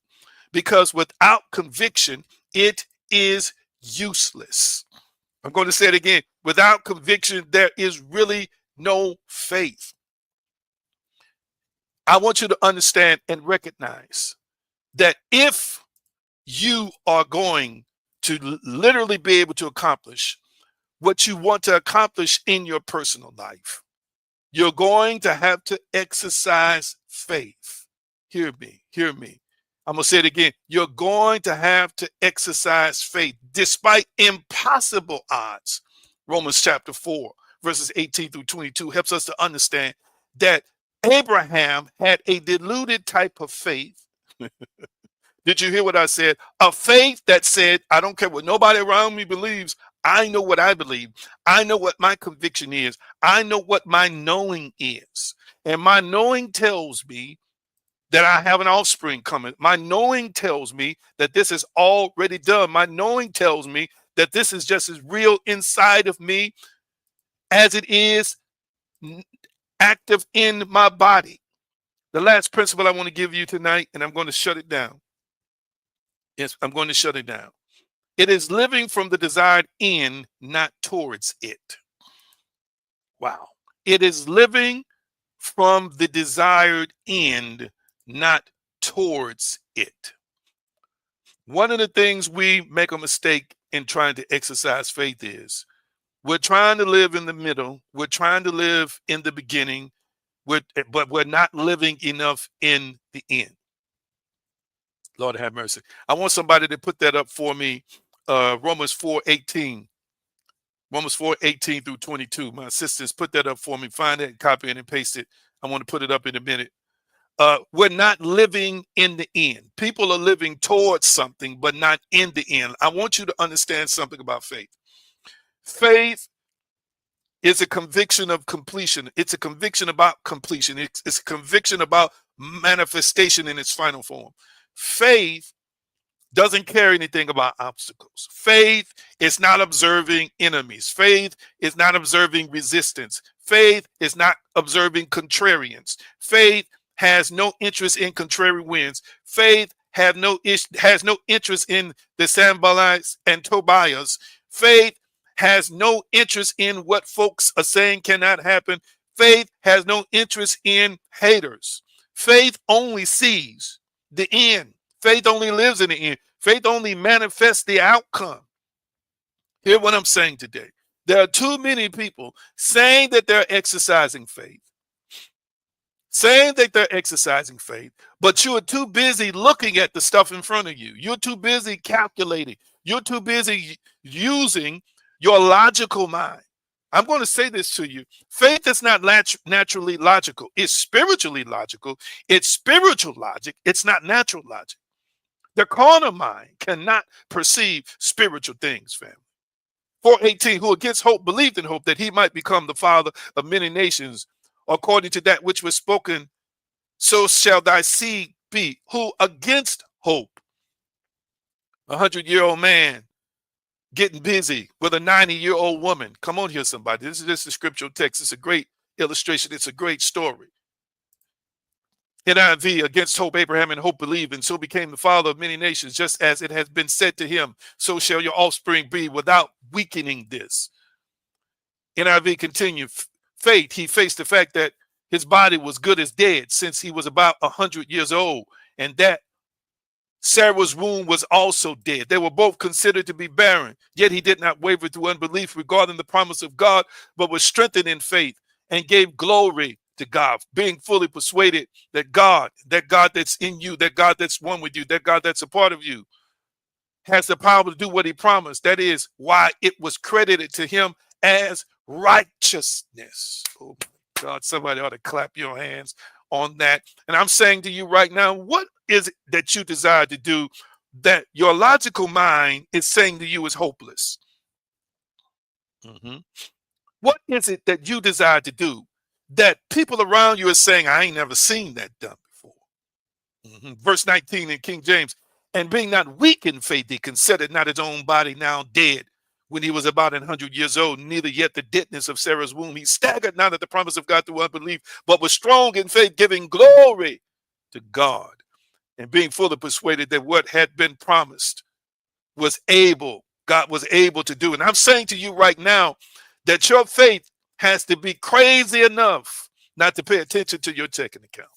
because without conviction, it is useless. I'm going to say it again. Without conviction, there is really no faith. I want you to understand and recognize that if you are going to literally be able to accomplish what you want to accomplish in your personal life, you're going to have to exercise faith. Hear me, hear me. I'm going to say it again. You're going to have to exercise faith despite impossible odds. Romans chapter 4, verses 18 through 22 helps us to understand that Abraham had a deluded type of faith. Did you hear what I said? A faith that said, I don't care what nobody around me believes. I know what I believe. I know what my conviction is. I know what my knowing is. And my knowing tells me that I have an offspring coming. My knowing tells me that this is already done. My knowing tells me that this is just as real inside of me as it is active in my body. The last principle I want to give you tonight, and I'm going to shut it down. Yes, I'm going to shut it down. It is living from the desired end, not towards it. Wow. It is living from the desired end, not towards it. One of the things we make a mistake in trying to exercise faith is we're trying to live in the middle, we're trying to live in the beginning, but we're not living enough in the end. Lord have mercy. I want somebody to put that up for me. Romans 4:18. Romans 4:18 through 22. My assistants, put that up for me. Find it, copy it, and paste it. I want to put it up in a minute. We're not living in the end. People are living towards something, but not in the end. I want you to understand something about faith. Faith is a conviction of completion. It's a conviction about completion. It's a conviction about manifestation in its final form. Faith doesn't care anything about obstacles. Faith is not observing enemies. Faith is not observing resistance. Faith is not observing contrarians. Faith has no interest in contrary winds. Faith has no interest in the Sanballats and Tobias. Faith has no interest in what folks are saying cannot happen. Faith has no interest in haters. Faith only sees the end. Faith only lives in the end. Faith only manifests the outcome. Hear what I'm saying today. There are too many people saying that they're exercising faith, but you are too busy looking at the stuff in front of you. You're too busy calculating. You're too busy using your logical mind. I'm going to say this to you. Faith is not naturally logical. It's spiritually logical. It's spiritual logic. It's not natural logic. The carnal mind cannot perceive spiritual things, family. 4:18, who against hope believed in hope that he might become the father of many nations, according to that which was spoken, so shall thy seed be. Who against hope, 100-year-old man getting busy with a 90-year-old woman. Come on here, somebody. This is just a scriptural text. It's a great illustration. It's a great story. NIV, against hope, Abraham in hope believed, and so became the father of many nations, just as it has been said to him, so shall your offspring be, without weakening this. NIV continued, faith, he faced the fact that his body was good as dead since he was about 100 years old, and that Sarah's womb was also dead. They were both considered to be barren, yet he did not waver through unbelief regarding the promise of God, but was strengthened in faith and gave glory to God, being fully persuaded that God that's in you, that God that's one with you, that God that's a part of you, has the power to do what he promised. That is why it was credited to him as righteousness. Oh my God, somebody ought to clap your hands on that. And I'm saying to you right now, what is it that you desire to do that your logical mind is saying to you is hopeless? What is it that you desire to do that people around you are saying, I ain't never seen that done before? Verse 19 in King James, and being not weak in faith, he considered not his own body now dead when he was about 100 years old, neither yet the deadness of Sarah's womb. He staggered not at the promise of God through unbelief, but was strong in faith, giving glory to God, and being fully persuaded that what had been promised God was able to do. And I'm saying to you right now that your faith has to be crazy enough not to pay attention to your checking account.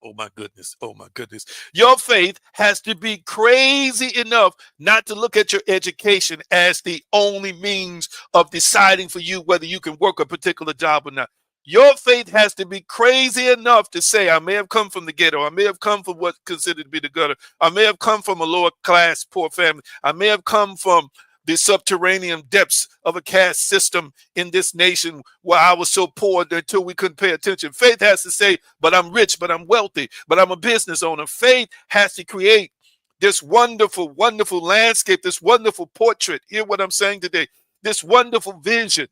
Oh my goodness. Oh my goodness. Your faith has to be crazy enough not to look at your education as the only means of deciding for you whether you can work a particular job or not. Your faith has to be crazy enough to say, I may have come from the ghetto. I may have come from what's considered to be the gutter. I may have come from a lower class, poor family. I may have come from the subterranean depths of a caste system in this nation where I was so poor until we couldn't pay attention. Faith has to say, but I'm rich, but I'm wealthy, but I'm a business owner. Faith has to create this wonderful, wonderful landscape, this wonderful portrait. Hear what I'm saying today. This wonderful vision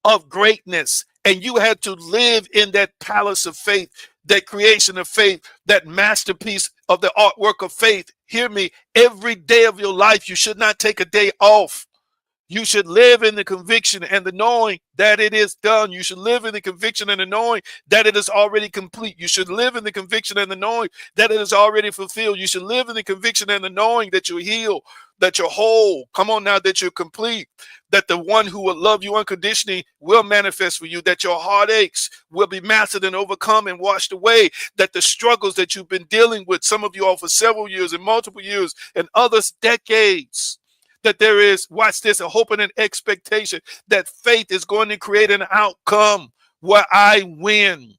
of greatness. And you had to live in that palace of faith, that creation of faith, that masterpiece of the artwork of faith. Hear me, every day of your life, you should not take a day off. You should live in the conviction and the knowing that it is done. You should live in the conviction and the knowing that it is already complete. You should live in the conviction and the knowing that it is already fulfilled. You should live in the conviction and the knowing that you're healed, that you're whole. Come on now, that you're complete, that the one who will love you unconditionally will manifest for you, that your heartaches will be mastered and overcome and washed away, that the struggles that you've been dealing with, some of you all for several years and multiple years and others decades, that there is, watch this, a hope and an expectation that faith is going to create an outcome where I win,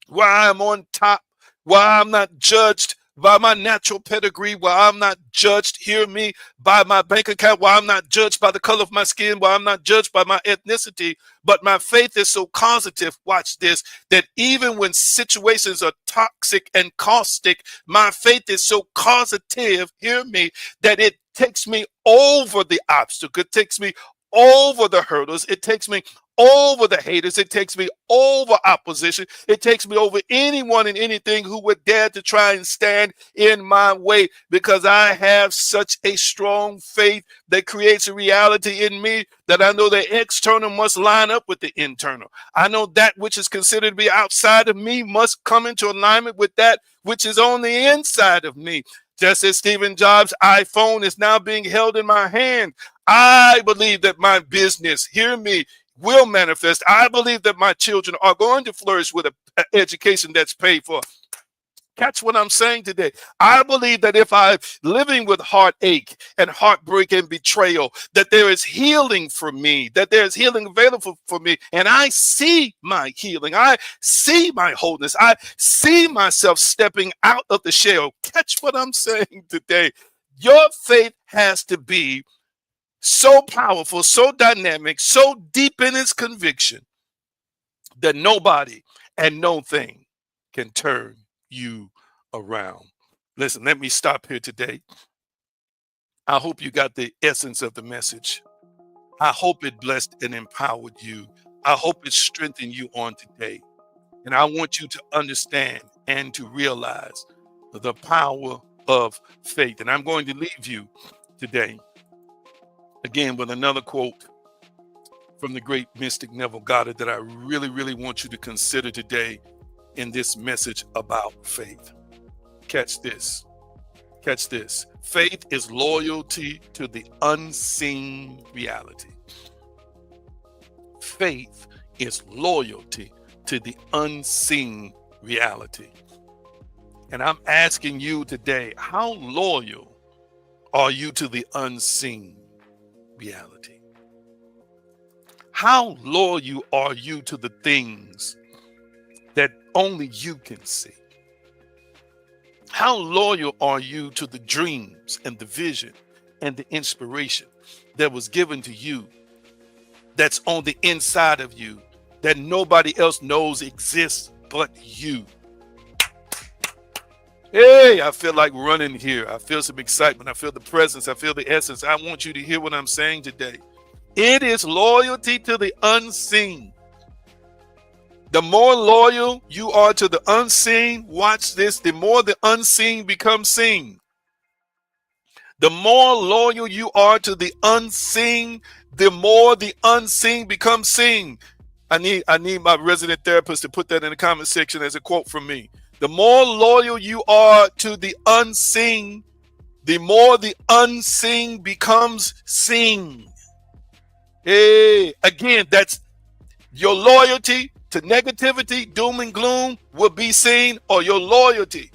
where I'm on top, where I'm not judged by my natural pedigree, where I'm not judged, hear me, by my bank account, where I'm not judged by the color of my skin, where I'm not judged by my ethnicity, but my faith is so causative, watch this, that even when situations are toxic and caustic, my faith is so causative, hear me, that it takes me over the obstacle, it takes me over the hurdles, it takes me over the haters, it takes me over opposition, it takes me over anyone and anything who would dare to try and stand in my way, because I have such a strong faith that creates a reality in me that I know the external must line up with the internal. I know that which is considered to be outside of me must come into alignment with that which is on the inside of me. Just as Stephen Jobs' iPhone is now being held in my hand, I believe that my business, hear me, will manifest. I believe that my children are going to flourish with an education that's paid for. Catch what I'm saying today. I believe that if I'm living with heartache and heartbreak and betrayal, that there is healing for me, that there's healing available for me. And I see my healing. I see my wholeness. I see myself stepping out of the shell. Catch what I'm saying today. Your faith has to be so powerful, so dynamic, so deep in its conviction that nobody and no thing can turn you around. Listen, let me stop here today. I hope you got the essence of the message. I hope it blessed and empowered you. I hope it strengthened you on today. And I want you to understand and to realize the power of faith. And I'm going to leave you today again with another quote from the great mystic Neville Goddard that I really, really want you to consider today in this message about faith. Catch this. Catch this. Faith is loyalty to the unseen reality. Faith is loyalty to the unseen reality. And I'm asking you today, how loyal are you to the unseen reality? How loyal are you to the things that only you can see? How loyal are you to the dreams and the vision and the inspiration that was given to you, that's on the inside of you, that nobody else knows exists but you? Hey, I feel like running here. I feel some excitement. I feel the presence. I feel the essence. I want you to hear what I'm saying today. It is loyalty to the unseen. The more loyal you are to the unseen, watch this, the more the unseen becomes seen. The more loyal you are to the unseen, the more the unseen becomes seen. I need my resident therapist to put that in the comment section as a quote from me. The more loyal you are to the unseen, the more the unseen becomes seen. Hey, again, that's your loyalty to negativity, doom and gloom will be seen, or your loyalty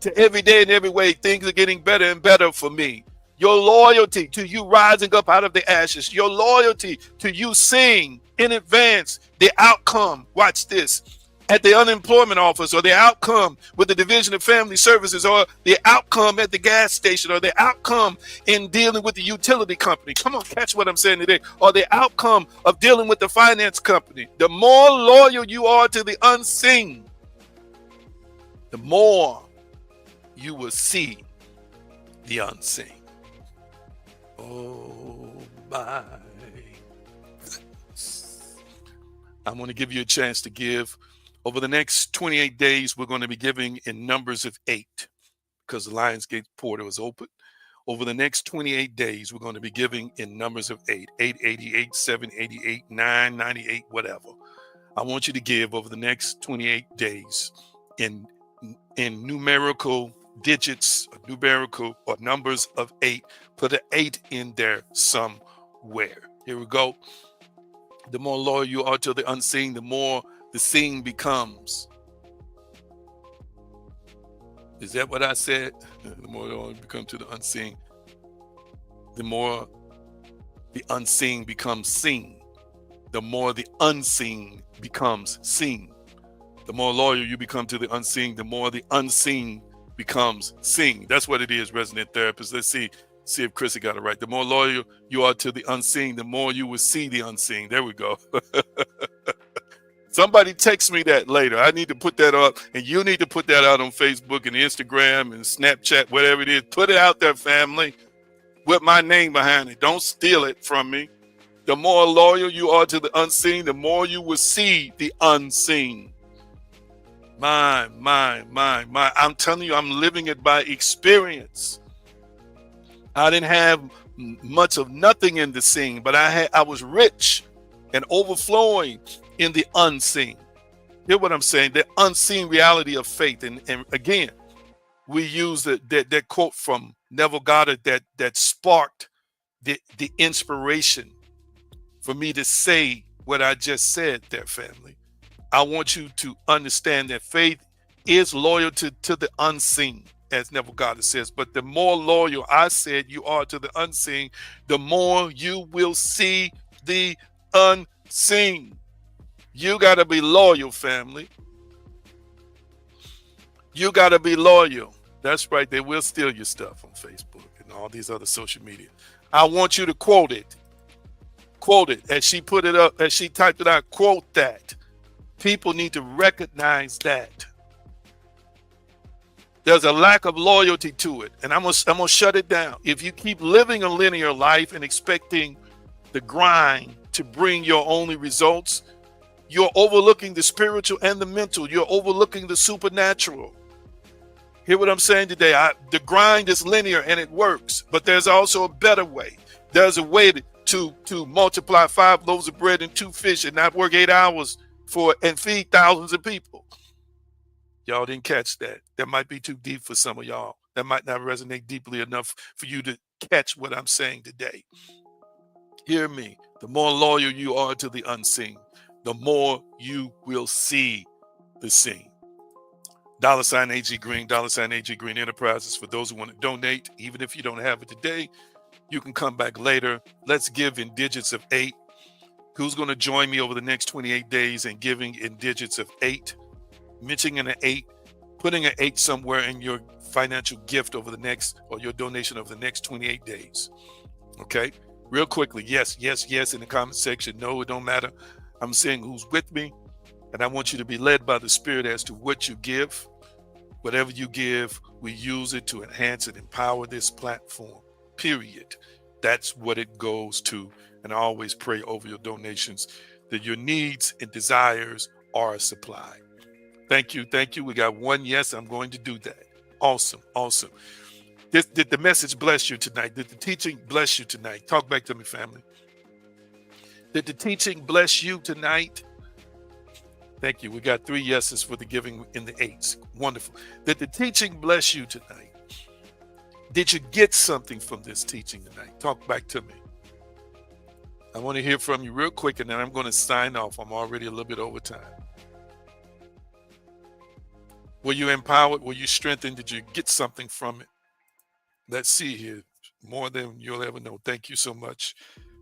to every day and every way things are getting better and better for me. Your loyalty to you rising up out of the ashes. Your loyalty to you seeing in advance the outcome. Watch this. At the unemployment office, or the outcome with the Division of Family Services, or the outcome at the gas station, or the outcome in dealing with the utility company. Come on, catch what I'm saying today. Or the outcome of dealing with the finance company. The more loyal you are to the unseen, the more you will see the unseen. Oh my. I'm going to give you a chance to give. Over the next 28 days, we're going to be giving in numbers of 8 because the Lionsgate portal is open. Over the next 28 days, we're going to be giving in numbers of 8, 888, 788, 998, whatever. I want you to give over the next 28 days in numerical digits, numerical or numbers of 8. Put an 8 in there somewhere. Here we go. The more loyal you are to the unseen, the more the seen becomes. Is that what I said? The more loyal you become to the unseen, the more the unseen becomes seen. The more the unseen becomes seen. The more loyal you become to the unseen, the more the unseen becomes seen. That's what it is, resident therapist. Let's see if Chrissy got it right. The more loyal you are to the unseen, the more you will see the unseen. There we go. Somebody text me that later. I need to put that up, and you need to put that out on Facebook and Instagram and Snapchat, whatever it is. Put it out there, family, with my name behind it. Don't steal it from me. The more loyal you are to the unseen, the more you will see the unseen. My. I'm telling you, I'm living it by experience. I didn't have much of nothing in the seen, but I was rich and overflowing in the unseen. Hear what I'm saying? The unseen reality of faith. And again, we use that quote from Neville Goddard that sparked the inspiration for me to say what I just said there, family. I want you to understand that faith is loyal to the unseen, as Neville Goddard says. But the more loyal I said you are to the unseen, the more you will see the unseen. You got to be loyal, family. You got to be loyal. That's right. They will steal your stuff on Facebook and all these other social media. I want you to quote it. Quote it. As she put it up, as she typed it out, quote that. People need to recognize that. There's a lack of loyalty to it. And I'm gonna shut it down. If you keep living a linear life and expecting the grind to bring your only results, you're overlooking the spiritual and the mental. You're overlooking the supernatural. Hear what I'm saying today? The grind is linear and it works, but there's also a better way. There's a way to multiply 5 loaves of bread and 2 fish and not work 8 hours and feed thousands of people. Y'all didn't catch that. That might be too deep for some of y'all. That might not resonate deeply enough for you to catch what I'm saying today. Hear me. The more loyal you are to the unseen, the more you will see the seen. $AG Green, $AG Green Enterprises. For those who want to donate, even if you don't have it today, you can come back later. Let's give in digits of 8. Who's going to join me over the next 28 days and giving in digits of 8? Mentioning an 8, putting an 8 somewhere in your financial gift over the next, or your donation over the next 28 days. Okay? Real quickly, yes in the comment section. No, it don't matter. I'm saying who's with me, and I want you to be led by the Spirit as to what you give. Whatever you give, we use it to enhance and empower this platform, period. That's what it goes to. And I always pray over your donations that your needs and desires are supplied. Thank you. We got one yes, I'm going to do that. Awesome. Did the message bless you tonight? Did the teaching bless you tonight? Talk back to me, family. Did the teaching bless you tonight? Thank you. We got 3 yeses for the giving in the 8s. Wonderful. Did the teaching bless you tonight? Did you get something from this teaching tonight? Talk back to me. I want to hear from you real quick, and then I'm going to sign off. I'm already a little bit over time. Were you empowered? Were you strengthened? Did you get something from it? Let's see here. More than you'll ever know. Thank you so much.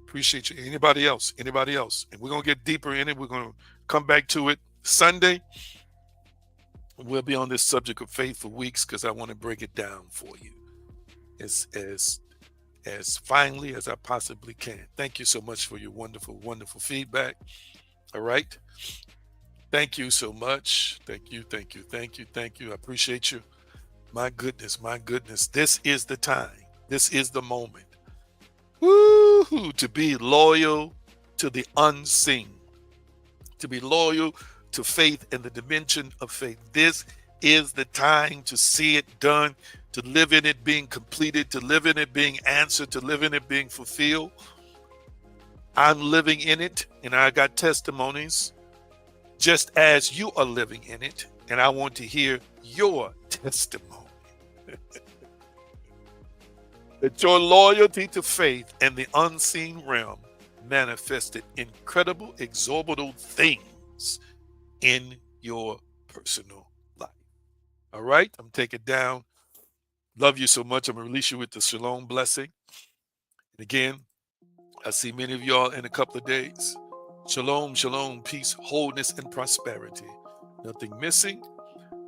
Appreciate you. Anybody else? And we're going to get deeper in it. We're going to come back to it Sunday. We'll be on this subject of faith for weeks because I want to break it down for you as finely as I possibly can. Thank you so much for your wonderful feedback. All right. Thank you so much. Thank you. I appreciate you. My goodness. This is the time. This is the moment. Woo-hoo, to be loyal to the unseen. To be loyal to faith and the dimension of faith. This is the time to see it done. to live in it being completed, to live in it being answered, to live in it being fulfilled. I'm living in it, and I got testimonies just as you are living in it, and I want to hear your testimony. That your loyalty to faith and the unseen realm manifested incredible, exorbitant things in your personal life. All right, I'm taking it down. Love you so much. I'm going to release you with the shalom blessing. And again, I see many of y'all in a couple of days. Shalom, shalom, peace, wholeness, and prosperity. Nothing missing,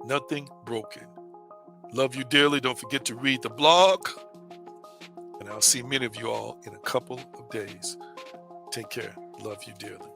nothing broken. Love you dearly. Don't forget to read the blog. And I'll see many of you all in a couple of days. Take care. Love you dearly.